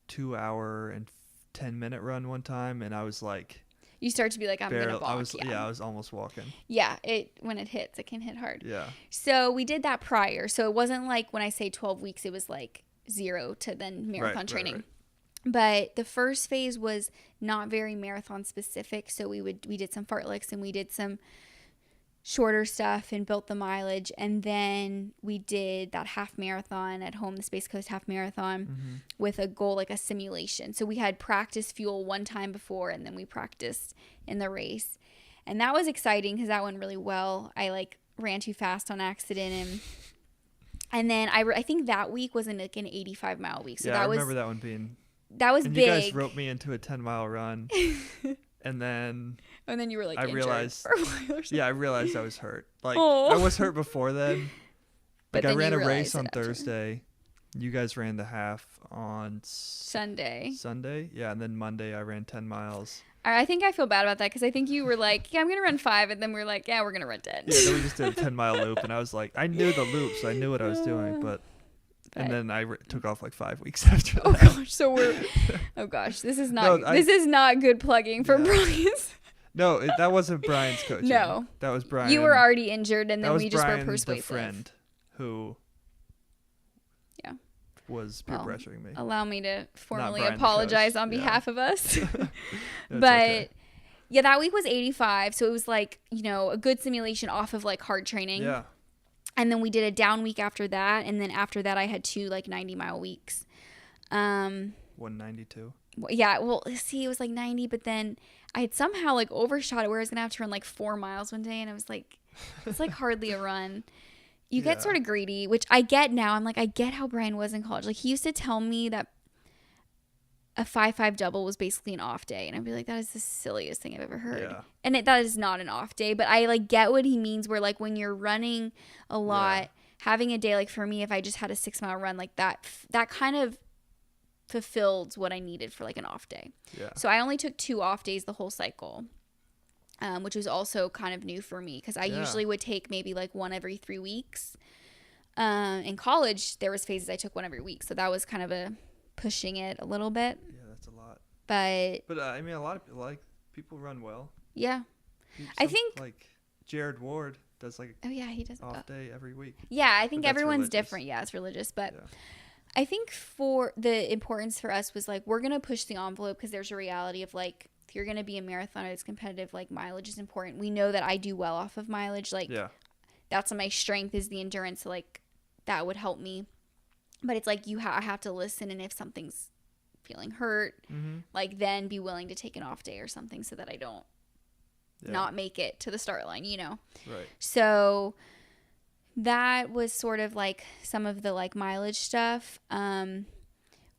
2-hour and 10-minute run one time, and I was like. You start to be like, I'm gonna walk. I was almost walking. Yeah, when it hits, it can hit hard. Yeah. So we did that prior. So it wasn't like when I say 12 weeks, it was like 0 to then marathon training. Right. But the first phase was not very marathon specific. So we did some fartleks and we did some shorter stuff and built the mileage. And then we did that half marathon at home, the Space Coast half marathon, with a goal, like a simulation. So we had practice fuel one time before, and then we practiced in the race. And that was exciting because that went really well. I like ran too fast on accident, and then I think that week was like an 85-mile week. So I remember that one being. That was big. You guys roped me into a 10-mile run, and then you were like, I realized for a while or something. Yeah, I realized I was hurt. Like I was hurt before then. But I ran a race on Thursday. You guys ran the half on Sunday. Yeah, and then Monday I ran 10 miles. I think I feel bad about that because I think you were like, yeah, I'm going to run 5. And then we were like, yeah, we're going to run 10. Yeah, then we just did a 10-mile loop. And I was like, I knew the loops. I knew what I was doing. But and then I took off like 5 weeks after that. Oh, gosh. So oh, gosh. This is not, this is not good plugging for Brian's. No, that wasn't Brian's coaching. No. That was Brian. You were already injured, and then we just Brian, were persuasive. The friend who was peer pressuring me. Allow me to formally apologize on behalf of us. But okay. Yeah, that week was 85, so it was like, a good simulation off of like hard training. Yeah. And then we did a down week after that, and then after that I had 2 like 90-mile weeks. 192. Yeah, well, see, it was like 90, but then I had somehow like overshot it where I was gonna have to run like 4 miles one day, and I was like, it's like hardly a run. You get sort of greedy, which I get now. I'm like, I get how Brian was in college. Like, he used to tell me that a 5-5 double was basically an off day, and I'd be like, that is the silliest thing I've ever heard. Yeah. And that is not an off day, but I like get what he means. Where like when you're running a lot, having a day like for me, if I just had a 6-mile run like that kind of fulfilled what I needed for like an off day. Yeah. So I only took 2 off days the whole cycle. Which was also kind of new for me because I usually would take maybe like 1 every 3 weeks. In college, there was phases I took 1 every week, so that was kind of pushing it a little bit. Yeah, that's a lot. But I mean, a lot of people run well. Yeah, I think like Jared Ward does like he does off day every week. Yeah, I think everyone's different. Yeah, it's religious, but. Yeah. I think for the importance for us was like we're gonna push the envelope because there's a reality of like. If you're going to be a marathoner that's competitive, like mileage is important. We know that I do well off of mileage. Like that's my strength is the endurance. So like that would help me. But it's like I have to listen. And if something's feeling hurt, like then be willing to take an off day or something so that I don't not make it to the start line, Right. So that was sort of like some of the like mileage stuff.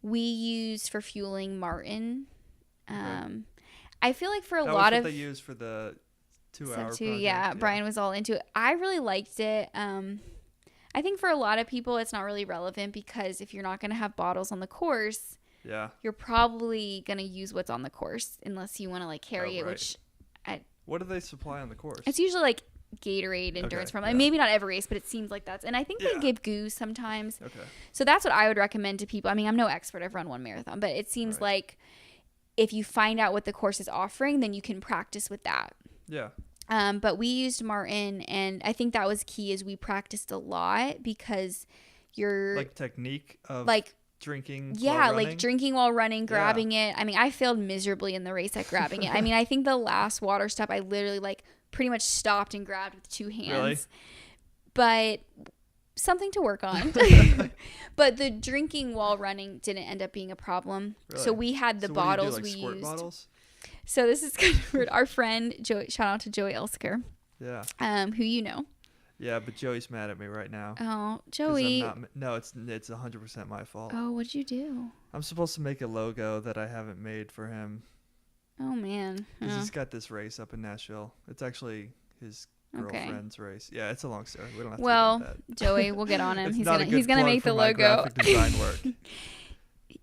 We used for fueling Martin. I feel like for a lot of they use for the 2-hour project. Yeah, Brian was all into it. I really liked it. I think for a lot of people it's not really relevant because if you're not going to have bottles on the course, you're probably going to use what's on the course unless you want to like carry it, which what do they supply on the course? It's usually like Gatorade endurance from maybe not every race, but it seems like that's, and I think they give goose sometimes. Okay. So that's what I would recommend to people. I mean, I'm no expert. I've run 1 marathon, but it seems like if you find out what the course is offering, then you can practice with that. Yeah. But we used Martin, and I think that was key is we practiced a lot because you're like technique of like drinking. Yeah, like drinking while running, grabbing it. I mean, I failed miserably in the race at grabbing it. I mean, I think the last water stop, I literally like pretty much stopped and grabbed with 2 hands. Really? But something to work on. But the drinking while running didn't end up being a problem. Really? So we had the bottles what do you do, like we squirt used. Bottles? So this is kind of weird. Our friend Joey, shout out to Joey Elsker. Yeah. Who you know. Yeah, but Joey's mad at me right now. Oh, Joey. No, it's 100% my fault. Oh, what'd you do? I'm supposed to make a logo that I haven't made for him. Oh man. Because he's got this race up in Nashville. It's actually his girlfriend's race. Yeah, it's a long story. We don't have to get into that. Joey, we'll get on him. He's gonna make the logo. Graphic design work.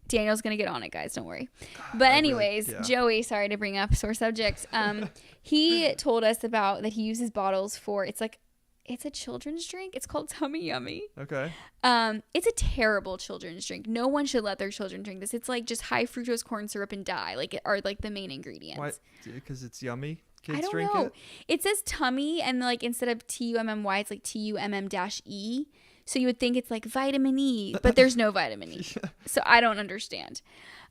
Daniel's gonna get on it, guys. Don't worry. But anyways, Joey, sorry to bring up sore subjects. He told us about that he uses bottles for it's a children's drink. It's called Tummy Yummy. Okay. It's a terrible children's drink. No one should let their children drink this. It's like just high fructose corn syrup and dye. Like it are like the main ingredients. Why? Because it's yummy. Kids I don't drink know. it. It says tummy, and like instead of TUMMY, it's like TUMM-E. So you would think it's like vitamin E, but there's no vitamin E. So I don't understand.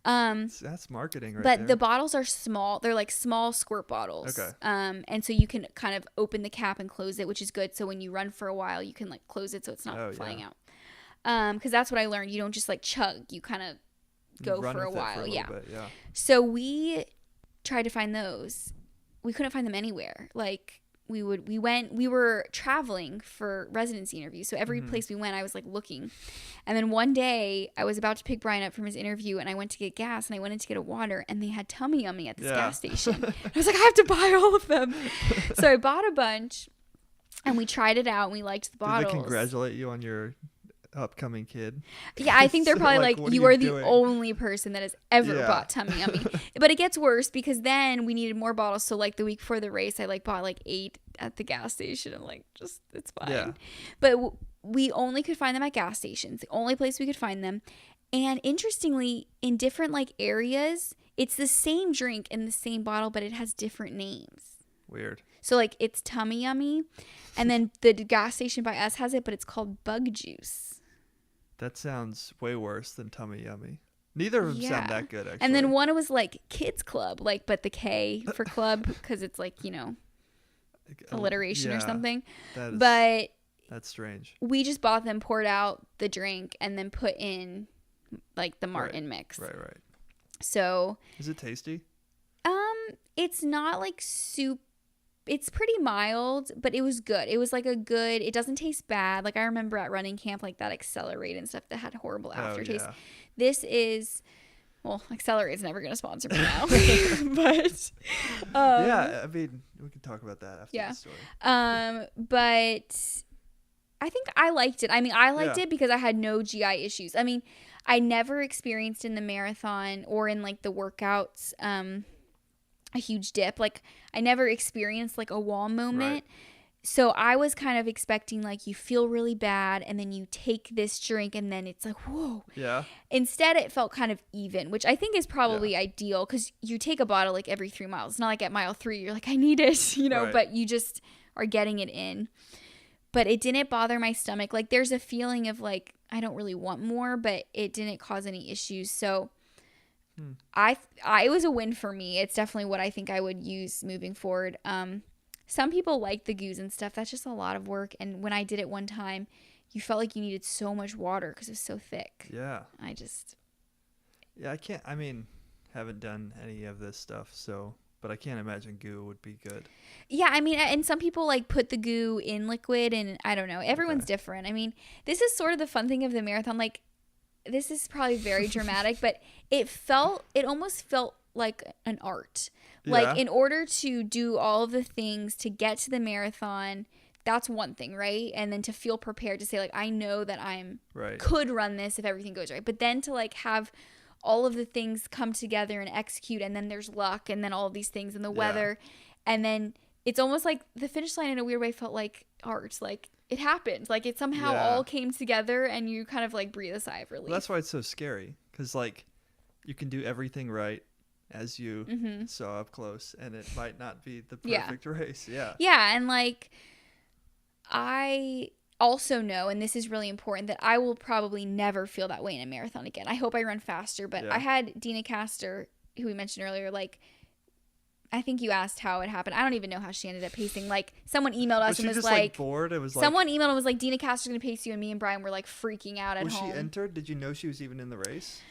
That's marketing right there. But the bottles are small. They're like small squirt bottles. Okay. And so you can kind of open the cap and close it, which is good. So when you run for a while, you can like close it so it's not flying out. Because that's what I learned. You don't just like chug. You kind of go for a while. Bit, So we tried to find those. We couldn't find them anywhere. Like we were traveling for residency interviews. So every place we went, I was like looking. And then one day I was about to pick Brian up from his interview, and I went to get gas, and I went in to get a water, and they had Tummy Yummy at this gas station. I was like, I have to buy all of them. So I bought a bunch, and we tried it out, and we liked the bottles. Did they congratulate you on your upcoming kid. Yeah, I think they're So, probably like, like, what are you you are the doing? only person that has ever Yeah. bought Tummy Yummy. But it gets worse because then we needed more bottles. So like the week before the race, I like bought like 8 at the gas station. I'm like, just, it's fine. Yeah. But we only could find them at gas stations. The only place we could find them. And interestingly, in different like areas, it's the same drink in the same bottle, but it has different names. Weird. So like it's Tummy Yummy, and then the gas station by us has it, but it's called Bug Juice. That sounds way worse than Tummy Yummy. Neither of them sound that good, actually. And then one was like Kids Club, like, but the K for club because it's like, alliteration or something. But that's strange. we just bought them, poured out the drink, and then put in like the Martin mix. Right. So is it tasty? it's not like soup. It's pretty mild, but it was good. It was like it doesn't taste bad. Like I remember at running camp, like that Accelerate and stuff that had horrible aftertaste. Yeah. This is, well, Accelerate's never going to sponsor me now. But yeah, I mean, we can talk about that after the story. But I think I liked it. I mean, I liked it because I had no GI issues. I mean, I never experienced in the marathon or in like the workouts a huge dip. Like I never experienced like a wall moment. Right. So I was kind of expecting like you feel really bad and then you take this drink and then it's like, whoa. Yeah. Instead, it felt kind of even, which I think is probably ideal because you take a bottle like every 3 miles. It's not like at mile 3, you're like, I need it, right. But you just are getting it in. But it didn't bother my stomach. Like there's a feeling of like, I don't really want more, but it didn't cause any issues. So it was a win for me. It's definitely what I think I would use moving forward. Some people like the goos and stuff. That's just a lot of work. And when I did it one time, you felt like you needed so much water because it was so thick. Yeah. Yeah, I mean, haven't done any of this stuff, but I can't imagine goo would be good. Yeah, I mean, and some people like put the goo in liquid and I don't know. Everyone's different. I mean, this is sort of the fun thing of the marathon. Like, this is probably very dramatic, but it almost felt like an art. Like in order to do all of the things to get to the marathon, that's one thing, right? And then to feel prepared to say like, I know that could run this if everything goes right. But then to like have all of the things come together and execute, and then there's luck, and then all of these things and the weather, and then it's almost like the finish line in a weird way felt like art. Like it happened. Like it somehow all came together, and you kind of like breathe a sigh of relief. Well, that's why it's so scary, because like you can do everything right as you saw up close, and it might not be the perfect race. Yeah, and like I also know, and this is really important, that I will probably never feel that way in a marathon again. I hope I run faster, but I had Dina Castor, who we mentioned earlier, like I think you asked how it happened. I don't even know how she ended up pacing. Like someone emailed us and was like bored? It was someone emailed and was like, Dina Castor's gonna pace you, and me and Brian were like freaking out at home. Was she entered? Did you know she was even in the race?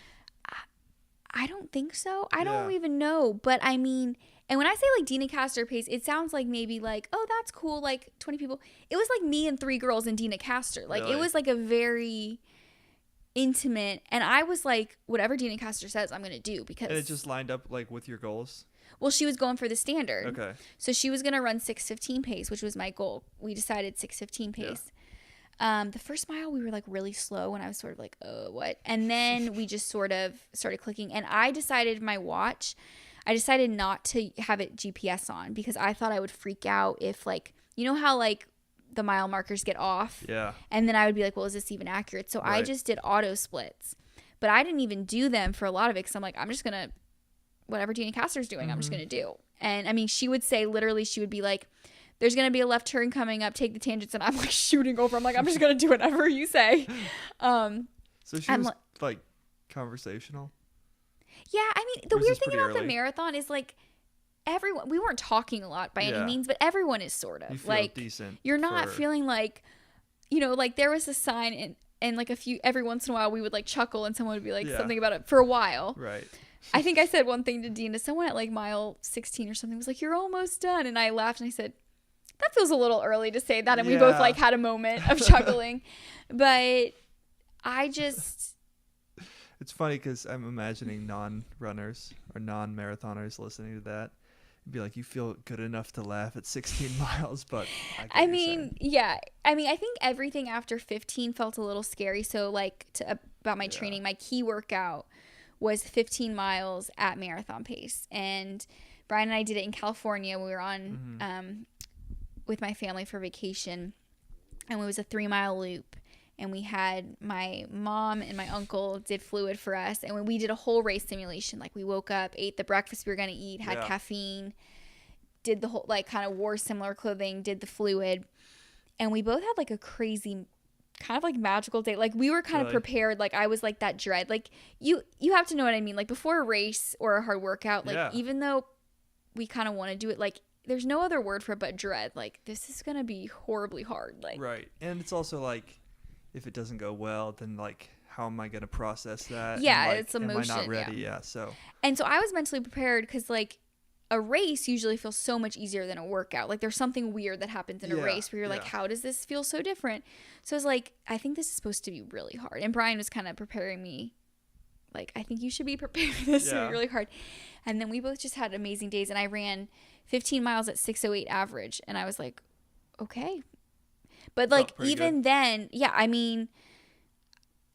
I don't think so. I don't even know. But I mean, and when I say like Dina Castor pace, it sounds like maybe like, oh, that's cool, like 20 people. It was like me and 3 girls and Dina Castor. Like it was like a very intimate, and I was like, whatever Dina Castor says, I'm gonna do, because and it just lined up like with your goals. Well, she was going for the standard. Okay. So she was gonna run 6:15 pace, which was my goal. We decided 6:15 pace. The first mile we were like really slow, and I was sort of like, oh, what? And then we just sort of started clicking, and I decided not to have it GPS on, because I thought I would freak out if, like, you know how like the mile markers get off, and then I would be like, well, is this even accurate? So I just did auto splits, but I didn't even do them for a lot of it, because I'm like, I'm just gonna, whatever Dina Castor's doing, I'm just gonna do. And I mean, she would say, literally, she would be like, there's going to be a left turn coming up, take the tangents, and I'm like shooting over. I'm like, I'm just going to do whatever you say. So she was like conversational? Yeah, I mean, the weird thing about the marathon is like everyone, we weren't talking a lot by any means, but everyone is sort of. You feel like decent. You're not feeling like, like there was a sign and like every once in a while we would like chuckle and someone would be like something about it for a while. Right. I think I said one thing to Dina. Someone at like mile 16 or something was like, you're almost done. And I laughed and I said, that feels a little early to say that. And we both like had a moment of chuckling. But I just... It's funny because I'm imagining non-runners or non-marathoners listening to that. it'd be like you feel good enough to laugh at 16 miles, but I mean, yeah. I mean, I think everything after 15 felt a little scary. So like about my training, my key workout was 15 miles at marathon pace. And Brian and I did it in California. We were on with my family for vacation, and it was a 3-mile loop. And we had my mom and my uncle did fluid for us. And when we did a whole race simulation, like we woke up, ate the breakfast we were going to eat, had caffeine, did the whole, like kind of wore similar clothing, did the fluid. And we both had like a crazy kind of like magical day. Like we were kind of prepared. Like I was like that dread. Like you have to know what I mean. Like before a race or a hard workout, like even though we kind of want to do it, like there's no other word for it but dread. Like this is going to be horribly hard. Like right. And it's also like, if it doesn't go well, then like how am I going to process that? Yeah, like, it's emotion. Am I not ready? Yeah. So I was mentally prepared because like a race usually feels so much easier than a workout. Like there's something weird that happens in a race where you're like, how does this feel so different? So it's like, I think this is supposed to be really hard. And Brian was kind of preparing me like, I think you should be prepared for this to be really hard. And then we both just had amazing days. And I ran 15 miles at 6:08 average. And I was like, okay. But like even good. Then, I mean,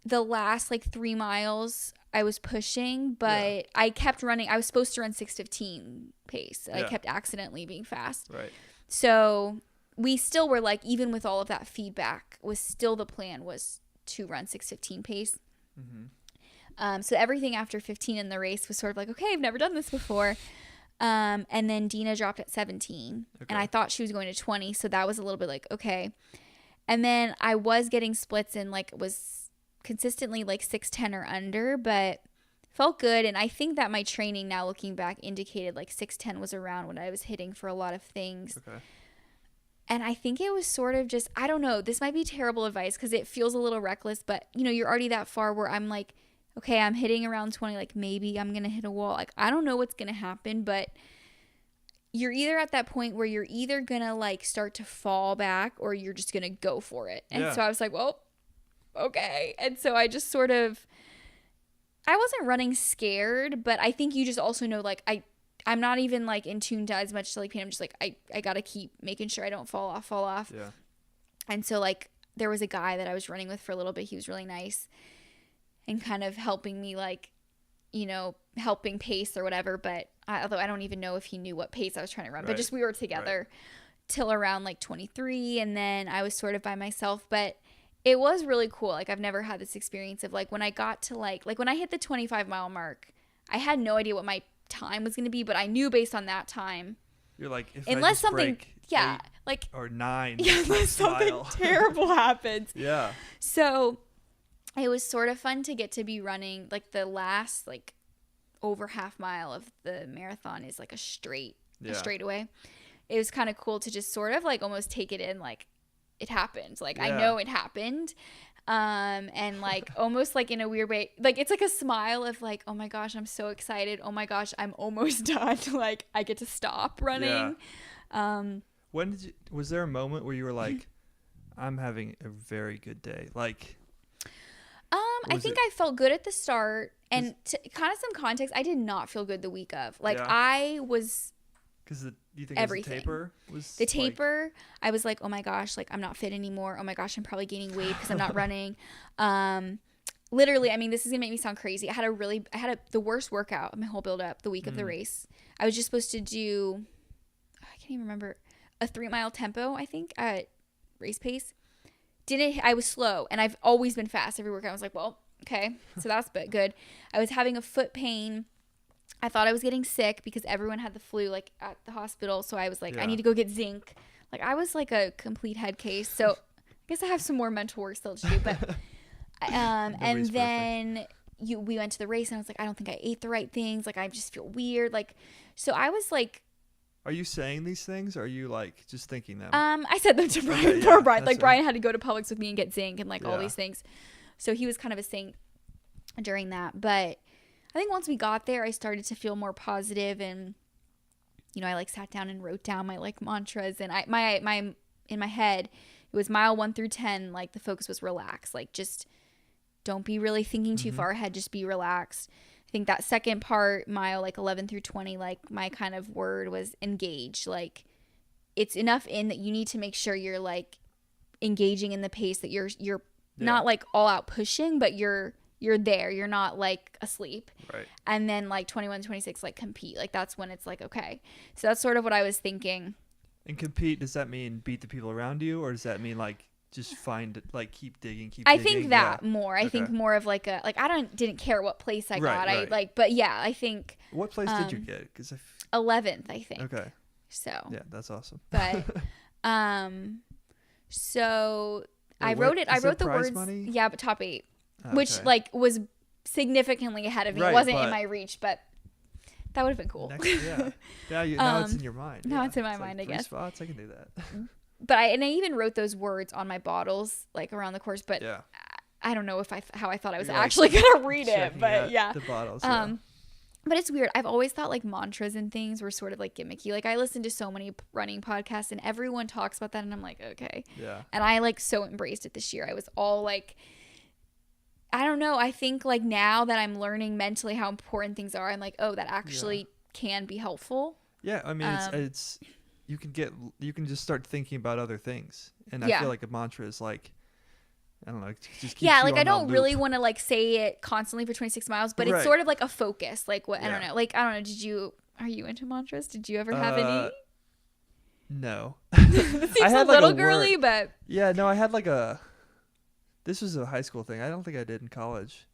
the last like 3 miles I was pushing, but I kept running. I was supposed to run 6:15 pace. I kept accidentally being fast. Right. So we still were like, even with all of that feedback, was still the plan was to run 6:15 pace. So everything after 15 in the race was sort of like, okay, I've never done this before. And then Dina dropped at 17, and I thought she was going to 20, so that was a little bit like, okay. And then I was getting splits and like was consistently like 6:10 or under, but felt good. And I think that my training now looking back indicated like 6:10 was around when I was hitting for a lot of things. And I think it was sort of just, I don't know, this might be terrible advice because it feels a little reckless, but you know, you're already that far where I'm like, okay, I'm hitting around 20, like maybe I'm going to hit a wall. Like I don't know what's going to happen, but you're either at that point where you're either going to like start to fall back or you're just going to go for it. And so I was like, well, okay. And so I just sort of, I wasn't running scared, but I think you just also know, like, I'm not even like in tune to as much to like pain. I'm just like, I got to keep making sure I don't fall off. Yeah. And so like there was a guy that I was running with for a little bit. He was really nice and kind of helping me, like, you know, helping pace or whatever. But although I don't even know if he knew what pace I was trying to run, but just we were together till around like 23. And then I was sort of by myself, but it was really cool. Like I've never had this experience of like when I got to like when I hit the 25-mile mark, I had no idea what my time was going to be, but I knew based on that time. You're like, if unless I just something, break yeah, 8 like or 9, unless something terrible happens. Yeah. So it was sort of fun to get to be running like the last like over half mile of the marathon is like a straightaway. It was kind of cool to just sort of like almost take it in, like it happened. Like I know it happened. And like almost like in a weird way, like it's like a smile of like, oh my gosh, I'm so excited. Oh my gosh, I'm almost done. Like I get to stop running. When was there a moment where you were like, I'm having a very good day? Like, I think I felt good at the start, and to kind of some context, I did not feel good the week of. Like I was. Because you think everything. It was the taper? The taper, I was like, oh my gosh, like I'm not fit anymore. Oh my gosh, I'm probably gaining weight because I'm not running. Literally, I mean, this is gonna make me sound crazy. I had the worst workout of my whole build up the week of the race. I was just supposed to do, I can't even remember, a 3-mile tempo, I think, at race pace. I was slow, and I've always been fast every workout. I was like, well, okay, so that's good. I was having a foot pain. I thought I was getting sick because everyone had the flu like at the hospital. So I was like, I need to go get zinc. Like I was like a complete head case. So I guess I have some more mental work still to do. But and then we went to the race and I was like, I don't think I ate the right things. Like I just feel weird. Like so I was like. Are you saying these things? Or are you like just thinking them? I said them to Brian. Poor Brian. Like Brian had to go to Publix with me and get zinc and like all these things. So he was kind of a saint during that. But I think once we got there, I started to feel more positive, and you know, I like sat down and wrote down my like mantras, and my in my head, it was mile 1 through 10. Like the focus was relax, like just don't be really thinking too far ahead, just be relaxed. I think that second part, mile like 11 through 20, like my kind of word was engage. Like it's enough in that you need to make sure you're like engaging in the pace, that you're not like all out pushing, but you're there. You're not like asleep. Right. And then like 21, 26, like compete. Like that's when it's like, okay. So that's sort of what I was thinking. And compete, does that mean beat the people around you, or does that mean like just find like keep digging? I think that more. I think more of like I didn't care what place I got. Right. I like, but yeah, I think. What place did you get? 'Cause 11th, I think. Okay. So. Yeah, that's awesome. But, so I wrote it. I wrote the words. Money? Yeah, but top 8, which like was significantly ahead of me. It wasn't in my reach, but that would have been cool. Now it's in your mind. Now it's in my mind, like I guess. 3 spots, I can do that. But I even wrote those words on my bottles, like around the course. But I don't know how I thought I was actually gonna read it. But yeah, the bottles. But it's weird. I've always thought like mantras and things were sort of like gimmicky. Like I listen to so many running podcasts and everyone talks about that, and I'm like, okay. Yeah. And I like so embraced it this year. I was all like, I don't know. I think like now that I'm learning mentally how important things are, I'm like, oh, that actually can be helpful. Yeah, I mean, it's you can just start thinking about other things, and I feel like a mantra is like, I don't know, just keeps like I don't really want to like say it constantly for 26 miles, but it's sort of like a focus. Like what I don't know. Like I don't know. Are you into mantras? Did you ever have any? No. It seems a little girly, but yeah, no, I had like this was a high school thing. I don't think I did in college.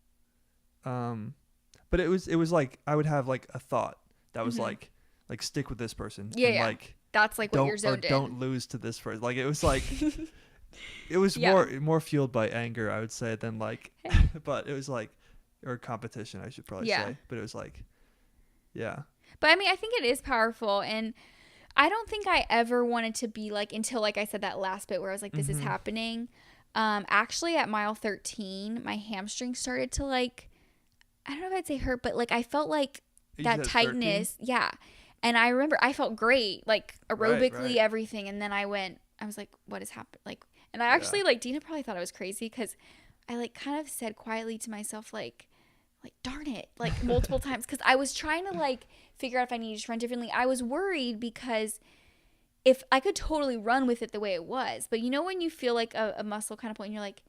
But it was like I would have like a thought that was like stick with this person. Yeah. Like that's like what you're zoned in. Don't lose to this person. Like it was like it was more fueled by anger, I would say, than like but it was like, or competition, I should probably say. But it was like But I mean, I think it is powerful, and I don't think I ever wanted to be like, until like I said that last bit where I was like, this is happening. Actually at mile 13, my hamstring started to like, I don't know if I'd say hurt, but like I felt like that tightness. 13? Yeah. And I remember I felt great, like aerobically, everything. And then I was like, what has happened? Like, and I actually like, Dina probably thought I was crazy because I like kind of said quietly to myself, like darn it, like multiple times. Cause I was trying to like figure out if I needed to run differently. I was worried because if I could totally run with it the way it was, but you know, when you feel like a muscle kind of point, and you're like,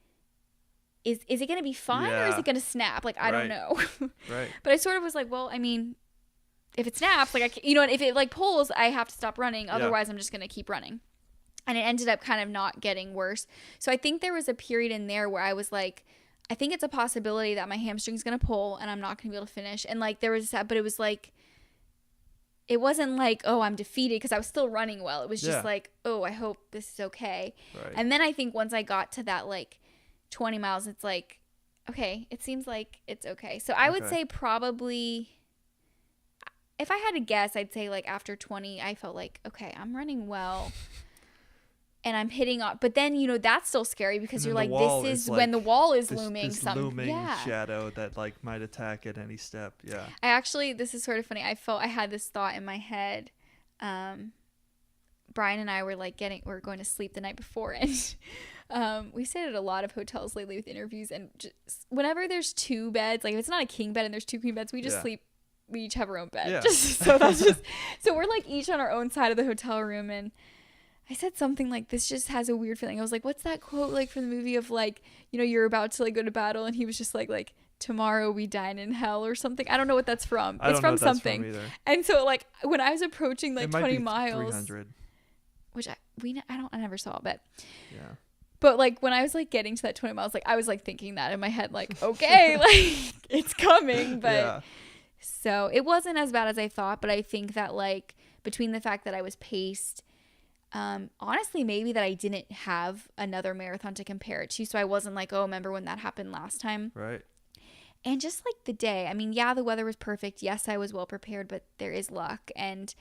is it going to be fine or is it going to snap? Like, I don't know. Right. But I sort of was like, well, I mean, if it snaps, like, if it like pulls, I have to stop running. Otherwise, I'm just going to keep running. And it ended up kind of not getting worse. So I think there was a period in there where I was like, I think it's a possibility that my hamstring's going to pull and I'm not going to be able to finish. And like, there was that, but it was like, it wasn't like, oh, I'm defeated, because I was still running well. It was just like, oh, I hope this is okay. Right. And then I think once I got to that like 20 miles, it's like, okay, it seems like it's okay. So I would say probably, if I had to guess, I'd say like after 20, I felt like, okay, I'm running well. And I'm hitting off, but then that's still scary because you're like, this is like when the wall is looming. This looming shadow that like might attack at any step. Yeah. I actually, this is sort of funny. I had this thought in my head. Brian and I were like we're going to sleep the night before, and we stayed at a lot of hotels lately with interviews, and just whenever there's 2 beds, like if it's not a king bed and there's 2 queen beds, we just sleep. We each have our own bed. Yeah. So we're like each on our own side of the hotel room, and I said something like, this just has a weird feeling. I was like, what's that quote like from the movie of like, you're about to like go to battle, and he was just like tomorrow we dine in hell or something. I don't know what that's from. It's from something. And so like when I was approaching like 20 miles, 300, which I never saw, but yeah. But like when I was like getting to that 20 miles, like I was like thinking that in my head, like, okay, like it's coming. But so it wasn't as bad as I thought. But I think that like between the fact that I was paced, honestly, maybe that I didn't have another marathon to compare it to. So I wasn't like, oh, remember when that happened last time? Right. And just like the day, I mean, yeah, the weather was perfect. Yes, I was well prepared, but there is luck. And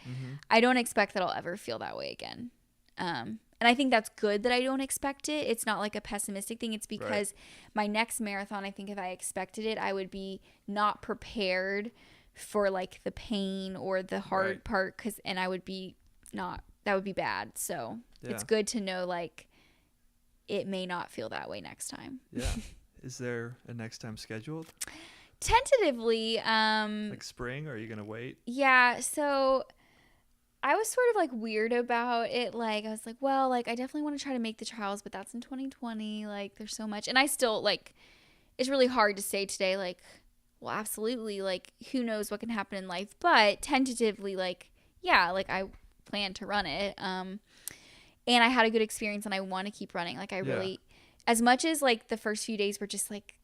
I don't expect that I'll ever feel that way again. And I think that's good that I don't expect it. It's not like a pessimistic thing. It's because my next marathon, I think if I expected it, I would be not prepared for like the pain or the hard part. And I would be not, that would be bad. So it's good to know like it may not feel that way next time. Yeah. Is there a next time scheduled? Tentatively, Like spring, or are you gonna wait? yeah, so I was sort of like weird about it. Like I was like, well, like I definitely want to try to make the trials, but that's in 2020. Like there's so much, and I still like it's really hard to say today. Like, well, absolutely. Like who knows what can happen in life, but tentatively, like yeah, like I plan to run it. And I had a good experience, and I want to keep running. Like I really, as much as like the first few days were just like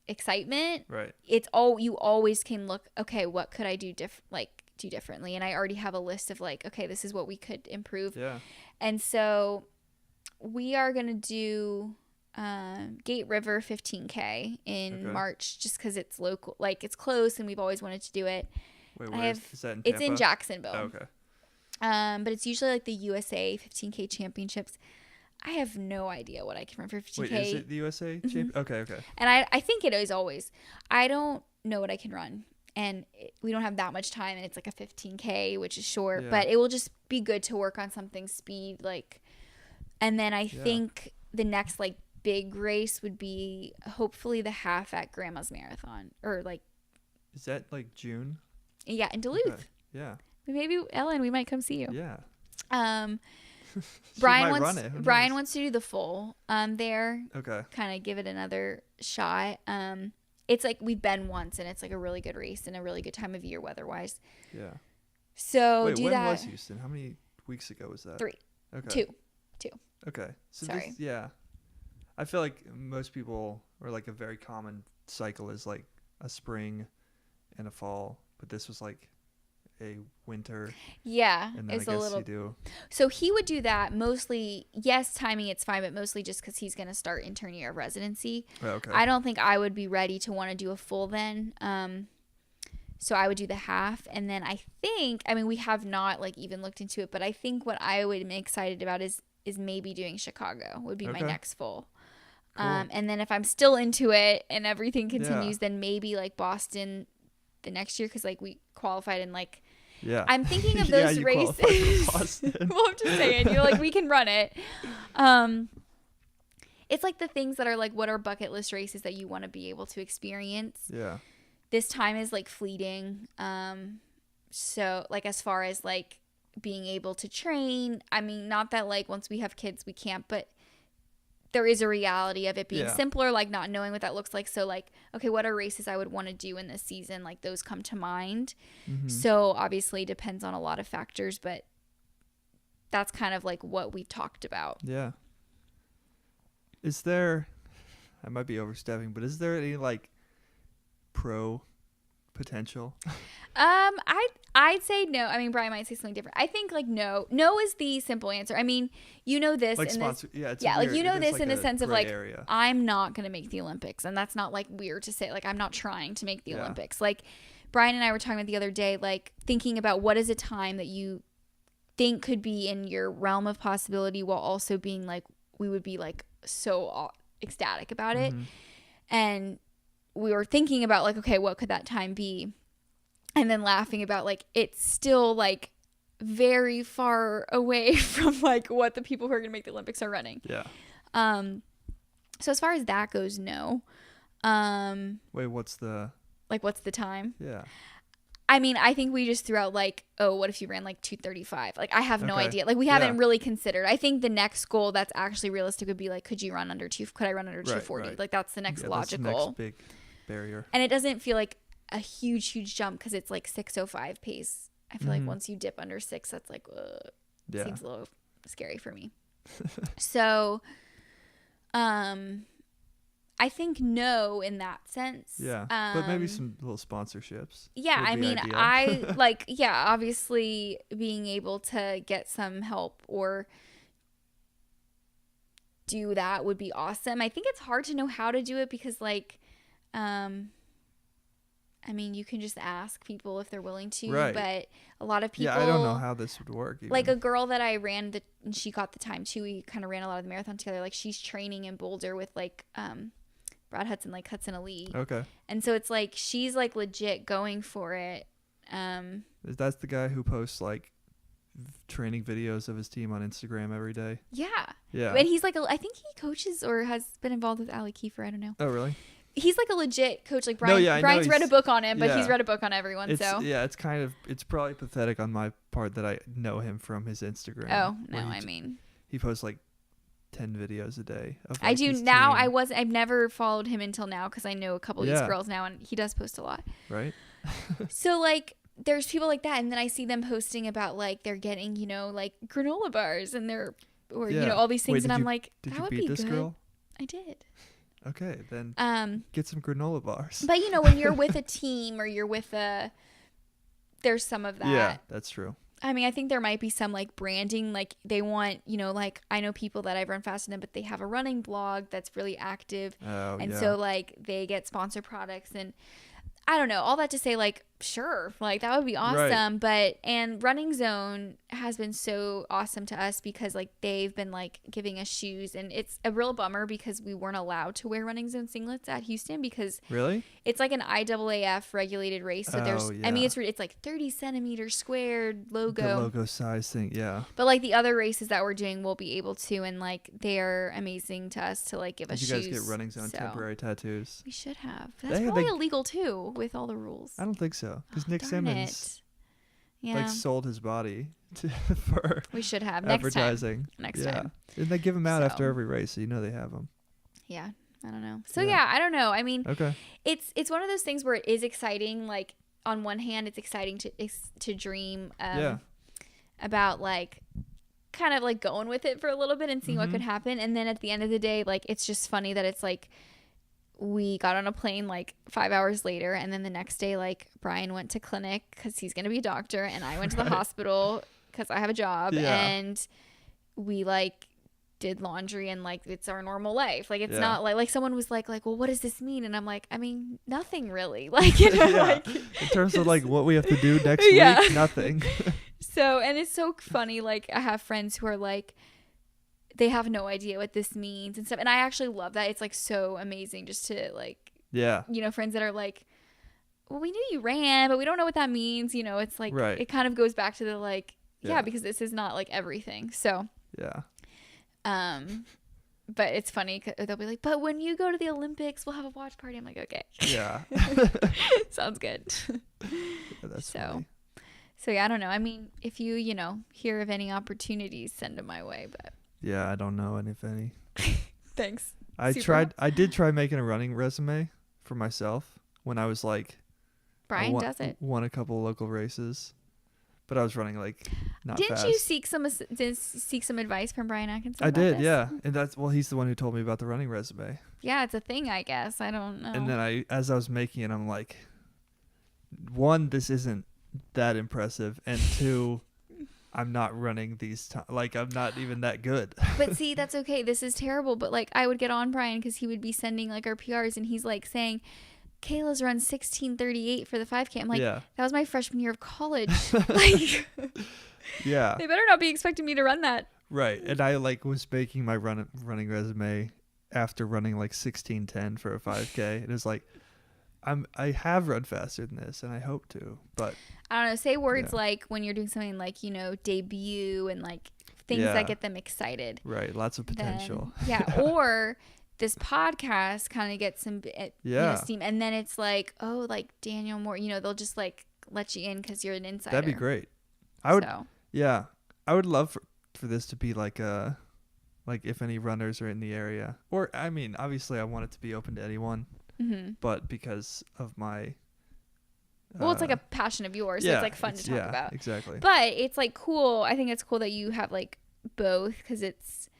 excitement, Right. it's all you always can look. Okay, what could I do do differently? And I already have a list of like, okay, this is what we could improve. Yeah. And so we are gonna do Gate River 15K in March, just because it's local, like it's close, and we've always wanted to do it. Wait, where is that in Tampa? It's in Jacksonville. Oh, okay. But it's usually like the USA 15K championships. I have no idea what I can run for 15K. Wait, is it the USA champ? Okay. And I think it is always. I don't know what I can run. And we don't have that much time, and it's like a 15K, which is short. Yeah. But it will just be good to work on something speed. Like, and then I think the next like big race would be hopefully the half at Grandma's Marathon. Or like. Is that like June? Yeah, in Duluth. Okay. Yeah. Maybe, Ellen, we might come see you. Yeah. Brian wants to do the full there. Okay. Kind of give it another shot. It's like we've been once, and it's like a really good race and a really good time of year weather-wise. Yeah. So when was Houston? How many weeks ago was that? 3. Okay. 2. Okay. So sorry. I feel like most people, or like a very common cycle is like a spring and a fall, but this was like a winter. Yeah, and then it's a little. You do. So he would do that mostly. Yes, timing it's fine, but mostly just because he's going to start intern year of residency. Oh, okay. I don't think I would be ready to want to do a full then. So I would do the half, and then I think we have not like even looked into it, but I think what I would be excited about is maybe doing Chicago would be my next full. Cool. And then if I'm still into it and everything continues, then maybe like Boston the next year, because like we qualified in like. Yeah. I'm thinking of those races. Well, I'm just saying, you're like, we can run it. It's like the things that are like, what are bucket list races that you want to be able to experience? Yeah. This time is like fleeting. So like as far as like being able to train, not that like once we have kids we can't, but there is a reality of it being simpler, like not knowing what that looks like. So like, okay, what are races I would want to do in this season? Like those come to mind. Mm-hmm. So obviously it depends on a lot of factors, but that's kind of like what we talked about. Yeah. Is there, I might be overstepping, but is there any like pro potential? I'd say no. Brian might say something different. I think like no is the simple answer. This like in sponsor, this, weird, this like in the sense of like area. I'm not gonna make the Olympics, and that's not like weird to say. Like I'm not trying to make the Olympics. Like Brian and I were talking about the other day, like thinking about what is a time that you think could be in your realm of possibility, while also being like we would be like so ecstatic about it, and we were thinking about like, okay, what could that time be? And then laughing about like it's still like very far away from like what the people who are going to make the Olympics are running. Yeah. So as far as that goes, no. Wait, what's the time? Yeah. I think we just threw out like, oh, what if you ran like 2:35? Like I have no idea. Like we haven't really considered. I think the next goal that's actually realistic would be like, could I run under 240? Right. Like that's the next logical. That's the next big barrier. And it doesn't feel like a huge jump because it's like 6:05 pace. I feel like once you dip under 6, that's like seems a little scary for me. So I think no in that sense. Yeah. But maybe some little sponsorships. Yeah, I like obviously being able to get some help or do that would be awesome. I think it's hard to know how to do it because like you can just ask people if they're willing to, right. But a lot of people... Yeah, I don't know how this would work. Even. Like a girl that I ran, and she got the time too. We kind of ran a lot of the marathon together. Like she's training in Boulder with like Brad Hudson, like Hudson Elite. Okay. And so it's like she's like legit going for it. That's the guy who posts like training videos of his team on Instagram every day. Yeah. Yeah. And he's like, I think he coaches or has been involved with Ali Kiefer. I don't know. Oh, really? he's like a legit coach. Like No, Brian's read a book on him, but yeah. he's read a book on everyone. It's probably pathetic on my part that I know him from his Instagram. Oh no, I mean, he posts like 10 videos a day. Of, I do now. I've never followed him until now because I know a couple of these girls now, and he does post a lot. Right. So like, there's people like that, and then I see them posting about like they're getting, you know, like granola bars and you know, all these things. And I'm like, that would be good. Did you beat this girl? I did. Okay, then get some granola bars. But you know, when you're with a team or you're with there's some of that. Yeah, that's true. I mean, I think there might be some like branding, like they want, you know, like I know people that I've run fast in, but they have a running blog that's really active. Oh, and so like they get sponsored products, and I don't know, all that to say, like, sure, like that would be awesome. Right. And Running Zone has been so awesome to us because like they've been like giving us shoes, and it's a real bummer because we weren't allowed to wear Running Zone singlets at Houston because really it's like an IAAF regulated race. So I mean, it's like 30 centimeters squared logo. The logo size thing, yeah. But like the other races that we're doing, we'll be able to, and like they're amazing to us to like give us shoes. Did you guys get Running Zone temporary tattoos? We should have. That's probably illegal too with all the rules. I don't think so because Nick Simmons like sold his body for we should have advertising next time. And they give them out after every race, so you know they have them. Yeah, I don't know. So I don't know. I mean, it's one of those things where it is exciting. Like on one hand, it's exciting to dream about like kind of like going with it for a little bit and seeing what could happen, and then at the end of the day, like it's just funny that it's like we got on a plane like 5 hours later, and then the next day like Brian went to clinic because he's gonna be a doctor, and I went to the hospital because I have a job, and we like did laundry, and like it's our normal life. Like it's not like someone was like well, what does this mean? And I'm like, I mean, nothing really. Like, you know, like in terms of like what we have to do next week, nothing. So, and it's so funny, like I have friends who are like, they have no idea what this means and stuff. And I actually love that. It's like so amazing just to like, you know, friends that are like, well, we knew you ran, but we don't know what that means. You know, it's like, it kind of goes back to the like, because this is not like everything. So, but it's funny. They'll be like, but when you go to the Olympics, we'll have a watch party. I'm like, okay. Yeah. Sounds good. That's funny. So yeah, I don't know. I mean, if you know, hear of any opportunities, send them my way, but. Yeah, I don't know if any. Thanks. I did try making a running resume for myself when I was like Brian does it. Won a couple local races, but I was running like not fast. Didn't you seek some advice from Brian Atkinson? I did, yeah. And he's the one who told me about the running resume. Yeah, it's a thing, I guess. I don't know. And then as I was making it, I'm like, one, this isn't that impressive, and two, I'm not running these like I'm not even that good. But see, that's okay. This is terrible. But like I would get on Brian because he would be sending like our PRs, and he's like saying, Kayla's run 16:38 for the 5K. I'm like, that was my freshman year of college. Like, they better not be expecting me to run that. Right. And I like was making my running resume after running like 16:10 for a 5K. It was like, I have run faster than this, and I hope to, but I don't know. Say words like when you're doing something like, you know, debut and like things that get them excited. Right. Lots of potential. Or this podcast kind of gets some steam, and then it's like, oh, like Daniel Moore, you know, they'll just like let you in because you're an insider. That'd be great. I would love for this to be like if any runners are in the area, or I mean, obviously I want it to be open to anyone. But because of my it's like a passion of yours, so it's like fun to talk about. Exactly. But it's like cool. I think it's cool that you have like both, because it's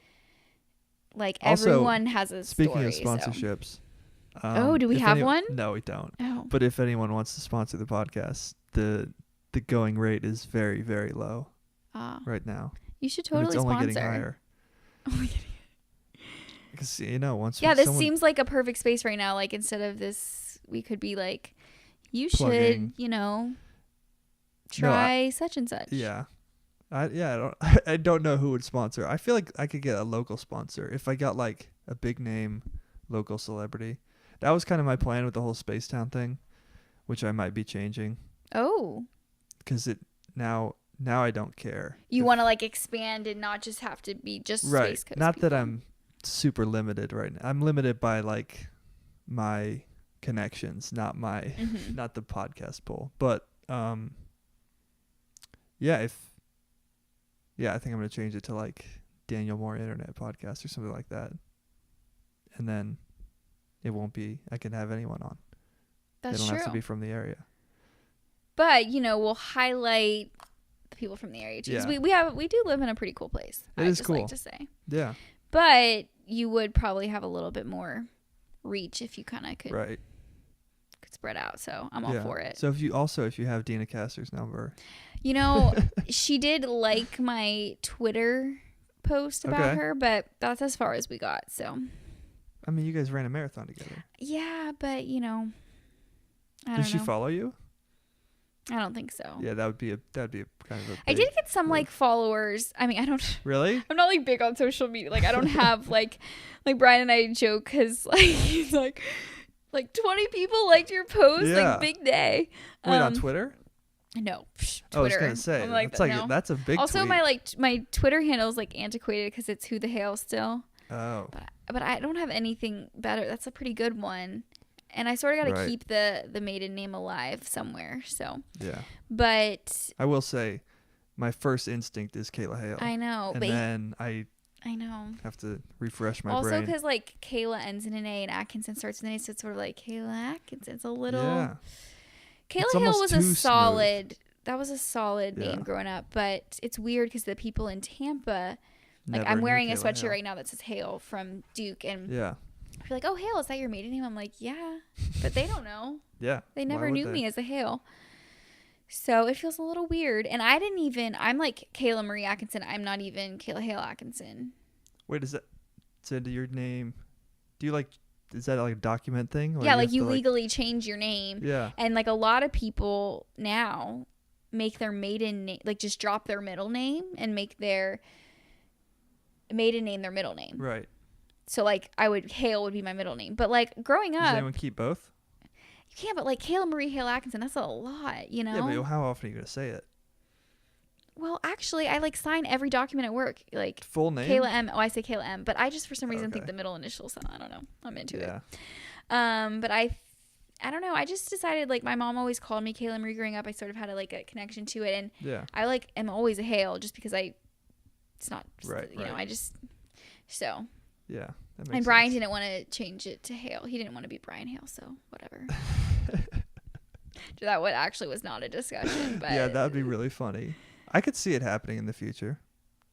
like also, everyone has a speaking story. Of sponsorships. Do we have one? No, we don't. Oh. But if anyone wants to sponsor the podcast, the going rate is very, very low right now. You should totally sponsor. It's only getting higher. Because, you know, this seems like a perfect space right now. Like, instead of this, we could be like, you should, you know, try such and such. Yeah. I don't know who would sponsor. I feel like I could get a local sponsor if I got like a big name local celebrity. That was kind of my plan with the whole Spacetown thing, which I might be changing. Oh. Because now I don't care. You want to like expand and not just have to be just right. Space Coast Not people. that I'm super limited right now. I'm limited by like my connections, not my not the podcast poll. But I think I'm gonna change it to like Daniel Moore Internet Podcast or something like that, and then it won't be. I can have anyone on. That's They don't true. have to be from the area. But we'll highlight the people from the area too. 'Cause we do live in a pretty cool place. It is cool. Like to say. Yeah. But you would probably have a little bit more reach if you kind of could spread out. So I'm all for it. So if you have Dina Castor's number, she did like my Twitter post about her, but that's as far as we got. So I mean, you guys ran a marathon together. Yeah, but I don't know. Did she follow you? I don't think so. Yeah, that'd be a kind of a I did get some like followers. I mean, I don't really. I'm not like big on social media. Like I don't have like Brian and I joke because like he's like 20 people liked your post. Yeah. Like big day. Wait, on Twitter? No, Twitter. I was gonna say that's a big. Also, tweet. my Twitter handle is like antiquated because it's Who the Hail still. Oh. But I don't have anything better. That's a pretty good one. And I sort of got to keep the maiden name alive somewhere. So yeah. But I will say, my first instinct is Kayla Hale. I know, and then I know. Have to refresh my brain. brain. Also, because like Kayla ends in an A and Atkinson starts with an A, so it's sort of like Kayla Atkinson. It's a little. Yeah. Kayla Hale was a solid. Smooth. That was a solid name growing up, but it's weird because the people in Tampa, like I'm wearing a sweatshirt right now that says Hale from Duke, and you're like, oh, Hale, is that your maiden name? I'm like, yeah, but they don't know. Yeah, they never knew me as a Hale, so it feels a little weird. And I'm like Kayla Marie Atkinson. I'm not even Kayla Hale Atkinson. Wait, is that your name? Do you like? Is that like a document thing? Yeah, like you legally change your name. Yeah, and like a lot of people now make their maiden name, like just drop their middle name and make their maiden name their middle name. Right. So like Hale would be my middle name. But like growing up, does anyone keep both? You can't, but like Kayla Marie Hale Atkinson, that's a lot, Yeah, but how often are you gonna say it? Well, actually, I like sign every document at work, like full name. Kayla M. Oh, I say Kayla M. But I just for some reason think the middle initials. I don't know. I'm into it. But I don't know. I just decided like my mom always called me Kayla Marie growing up. I sort of had a connection to it, and I like am always a Hale just because it's not right. I just so yeah. That makes and Brian sense. didn't want to change it to Hale. He didn't want to be Brian Hale, so whatever. That actually was not a discussion, but yeah, that'd be really funny. I could see it happening in the future.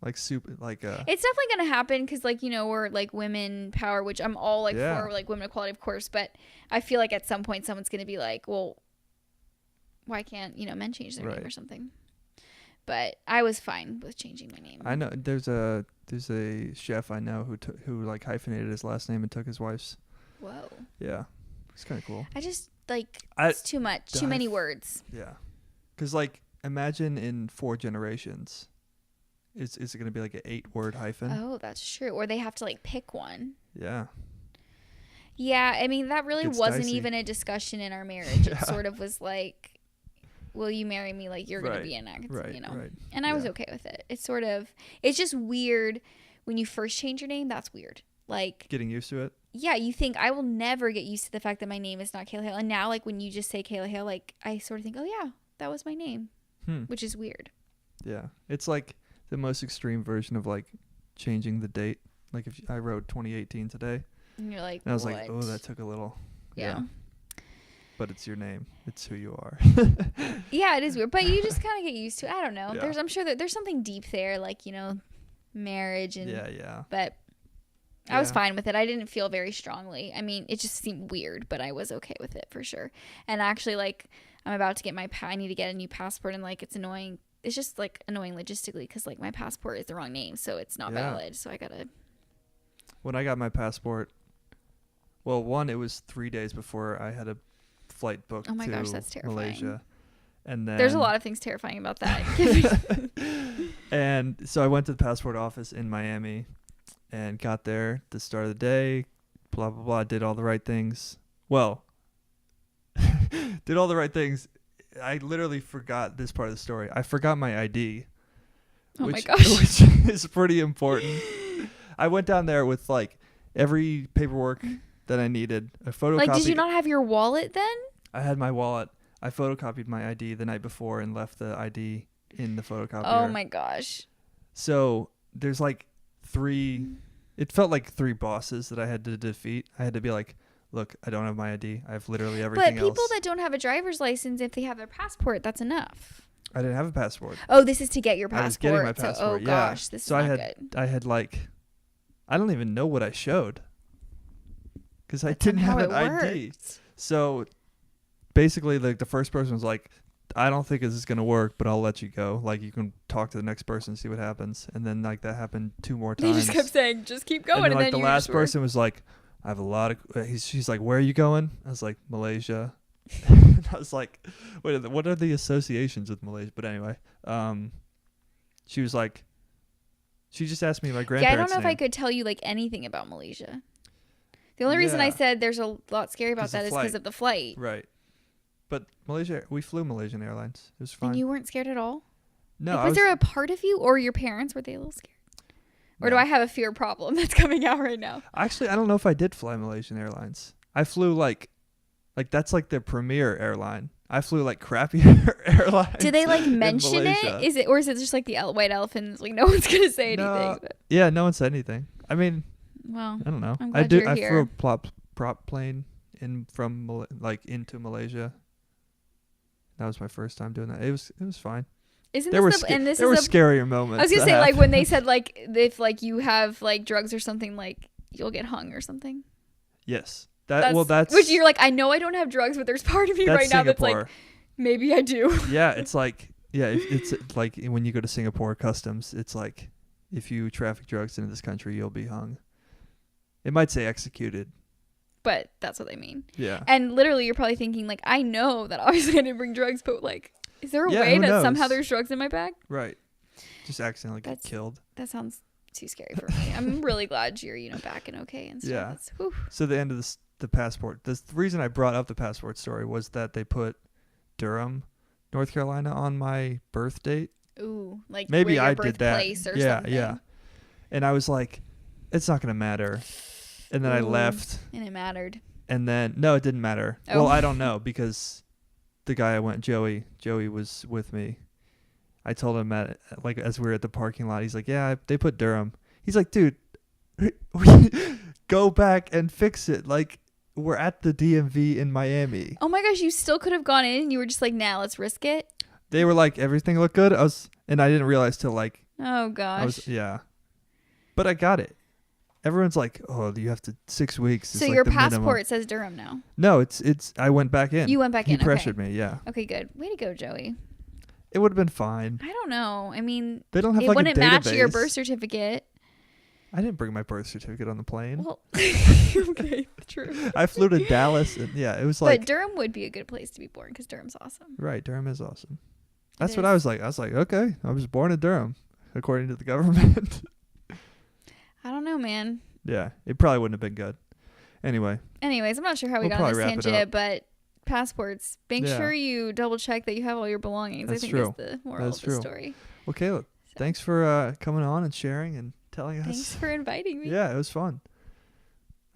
Like super, like it's definitely gonna happen because we're like women power, which I'm all like for like women equality, of course. But I feel like at some point someone's gonna be like, well, why can't men change their name or something? But I was fine with changing my name. I know there's a chef I know who like hyphenated his last name and took his wife's. Whoa. Yeah, it's kind of cool. I just it's too much, too many words. Yeah, because like imagine in 4 generations. Is it going to be like an 8-word hyphen? Oh, that's true. Or they have to like pick one. Yeah. Yeah, I mean that really wasn't even a discussion in our marriage. It sort of was like, will you marry me? Like you're going to be an Atkinson, Right. And I was okay with it. It's just weird when you first change your name. That's weird. Like getting used to it. Yeah, you think I will never get used to the fact that my name is not Kayla Hale. And now like when you just say Kayla Hale, like I sort of think, oh yeah, that was my name, which is weird. Yeah, it's like the most extreme version of like changing the date. Like if I wrote 2018 today, and you're like, and I was like, oh, that took a little. Yeah. But it's your name. It's who you are. Yeah, it is weird, but you just kind of get used to it. I don't know. Yeah. I'm sure that there's something deep there, like marriage and. Yeah. But I was fine with it. I didn't feel very strongly. I mean, it just seemed weird, but I was okay with it for sure. And actually, like, I'm about to get I need to get a new passport, and like, it's annoying. It's just like annoying logistically because like my passport is the wrong name, so it's not valid. So I gotta. When I got my passport, well, it was 3 days before I had a flight booked. Oh my gosh, that's terrifying. Malaysia, and then there's a lot of things terrifying about that. And so I went to the passport office in Miami, and got there at the start of the day. Blah blah blah. Did all the right things. Well, did all the right things. I literally forgot this part of the story. I forgot my ID. Oh my gosh. Which is pretty important. I went down there with like every paperwork that I needed. I photocopied. Like, did you not have your wallet then? I had my wallet. I photocopied my ID the night before and left the ID in the photocopier. Oh my gosh. So there's like it felt like 3 bosses that I had to defeat. I had to be like, look, I don't have my ID. I have literally everything else. But people that don't have a driver's license, if they have their passport, that's enough. I didn't have a passport. Oh, this is to get your passport. I was getting my passport. So, gosh, this is not good. I had like, I don't even know what I showed because I That's didn't not have how an it ID. worked. So basically, like the first person was like, I don't think this is gonna work, but I'll let you go. Like you can talk to the next person, see what happens. And then like that happened 2 more times. They just kept saying, just keep going. And then, like then the last person was like, I have a lot of. She's like, where are you going? I was like, Malaysia. And I was like, what are the associations with Malaysia? But anyway, she was like, she just asked me my grandparents' Yeah, I don't know if I name. could tell you like anything about Malaysia. The only reason I said there's a lot scary about that is because of the flight. Right. But Malaysia, we flew Malaysian Airlines. It was fine. And you weren't scared at all? No. Like, was there a part of you or your parents, were they a little scared? Or do I have a fear problem that's coming out right now? Actually, I don't know if I did fly Malaysian Airlines. I flew like that's like their premier airline. I flew like crappier airlines. Did they like mention it? Is it just like the white elephants? Like no one's gonna say anything. But. Yeah, no one said anything. I mean, well, I don't know. I'm glad you're here. I flew a prop plane into Malaysia. That was my first time doing that. It was fine. There were scarier moments. I was gonna say like when they said like if like you have like drugs or something, like you'll get hung or something. Yes. That's which you're like, I know I don't have drugs, but there's part of me right now that's like, maybe I do. Yeah, it's like it's like when you go to Singapore customs, it's like if you traffic drugs into this country, you'll be hung. It might say executed. But that's what they mean. Yeah. And literally you're probably thinking like, I know that obviously I didn't bring drugs, but like, is there a way that somehow there's drugs in my bag? Right. Just accidentally get killed. That sounds too scary for me. I'm really glad you're, back and okay and stuff. Yeah. So the end of the passport. The reason I brought up the passport story was that they put Durham, North Carolina on my birth date. Ooh, like maybe I did that. Or something. Yeah. And I was like, it's not gonna matter. And then I left. And it mattered. And then no, it didn't matter. Oh. Well, I don't know because the guy I went, Joey was with me. I told him as we were at the parking lot, he's like, yeah, they put Durham. He's like, dude, go back and fix it. Like, we're at the DMV in Miami. Oh my gosh, you still could have gone in and you were just like, nah, let's risk it. They were like, everything looked good. And I didn't realize till like, oh gosh. But I got it. Everyone's like, oh, you have to 6 weeks. So your passport says Durham now. No, it's. I went back in. You went back in. He pressured me. Yeah. Okay, good. Way to go, Joey. It would have been fine. I don't know. I mean, they don't have it like wouldn't a match database. your birth certificate. I didn't bring my birth certificate on the plane. Well, okay, true. I flew to Dallas, and it was like. But Durham would be a good place to be born because Durham's awesome. Right, Durham is awesome. That's what I was like. I was like, okay, I was born in Durham, according to the government. I don't know, man. Yeah, it probably wouldn't have been good. Anyways, I'm not sure how we got on this tangent, but passports. Make sure you double check that you have all your belongings. That's I think true. that's the moral of the story. Well, Kayla, thanks for coming on and sharing and telling us. Thanks for inviting me. Yeah, it was fun.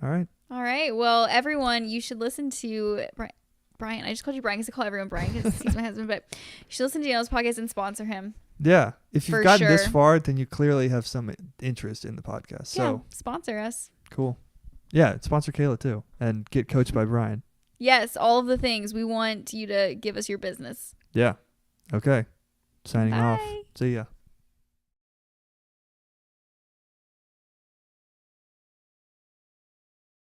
All right. Well, everyone, you should listen to Brian. I just called you Brian because I call everyone Brian because he's my husband. But you should listen to Daniel's podcast and sponsor him. Yeah. If you've gotten this far, then you clearly have some interest in the podcast. So sponsor us. Cool. Yeah, sponsor Kayla too. And get coached by Brian. Yes, all of the things. We want you to give us your business. Yeah. Okay. Signing off. See ya.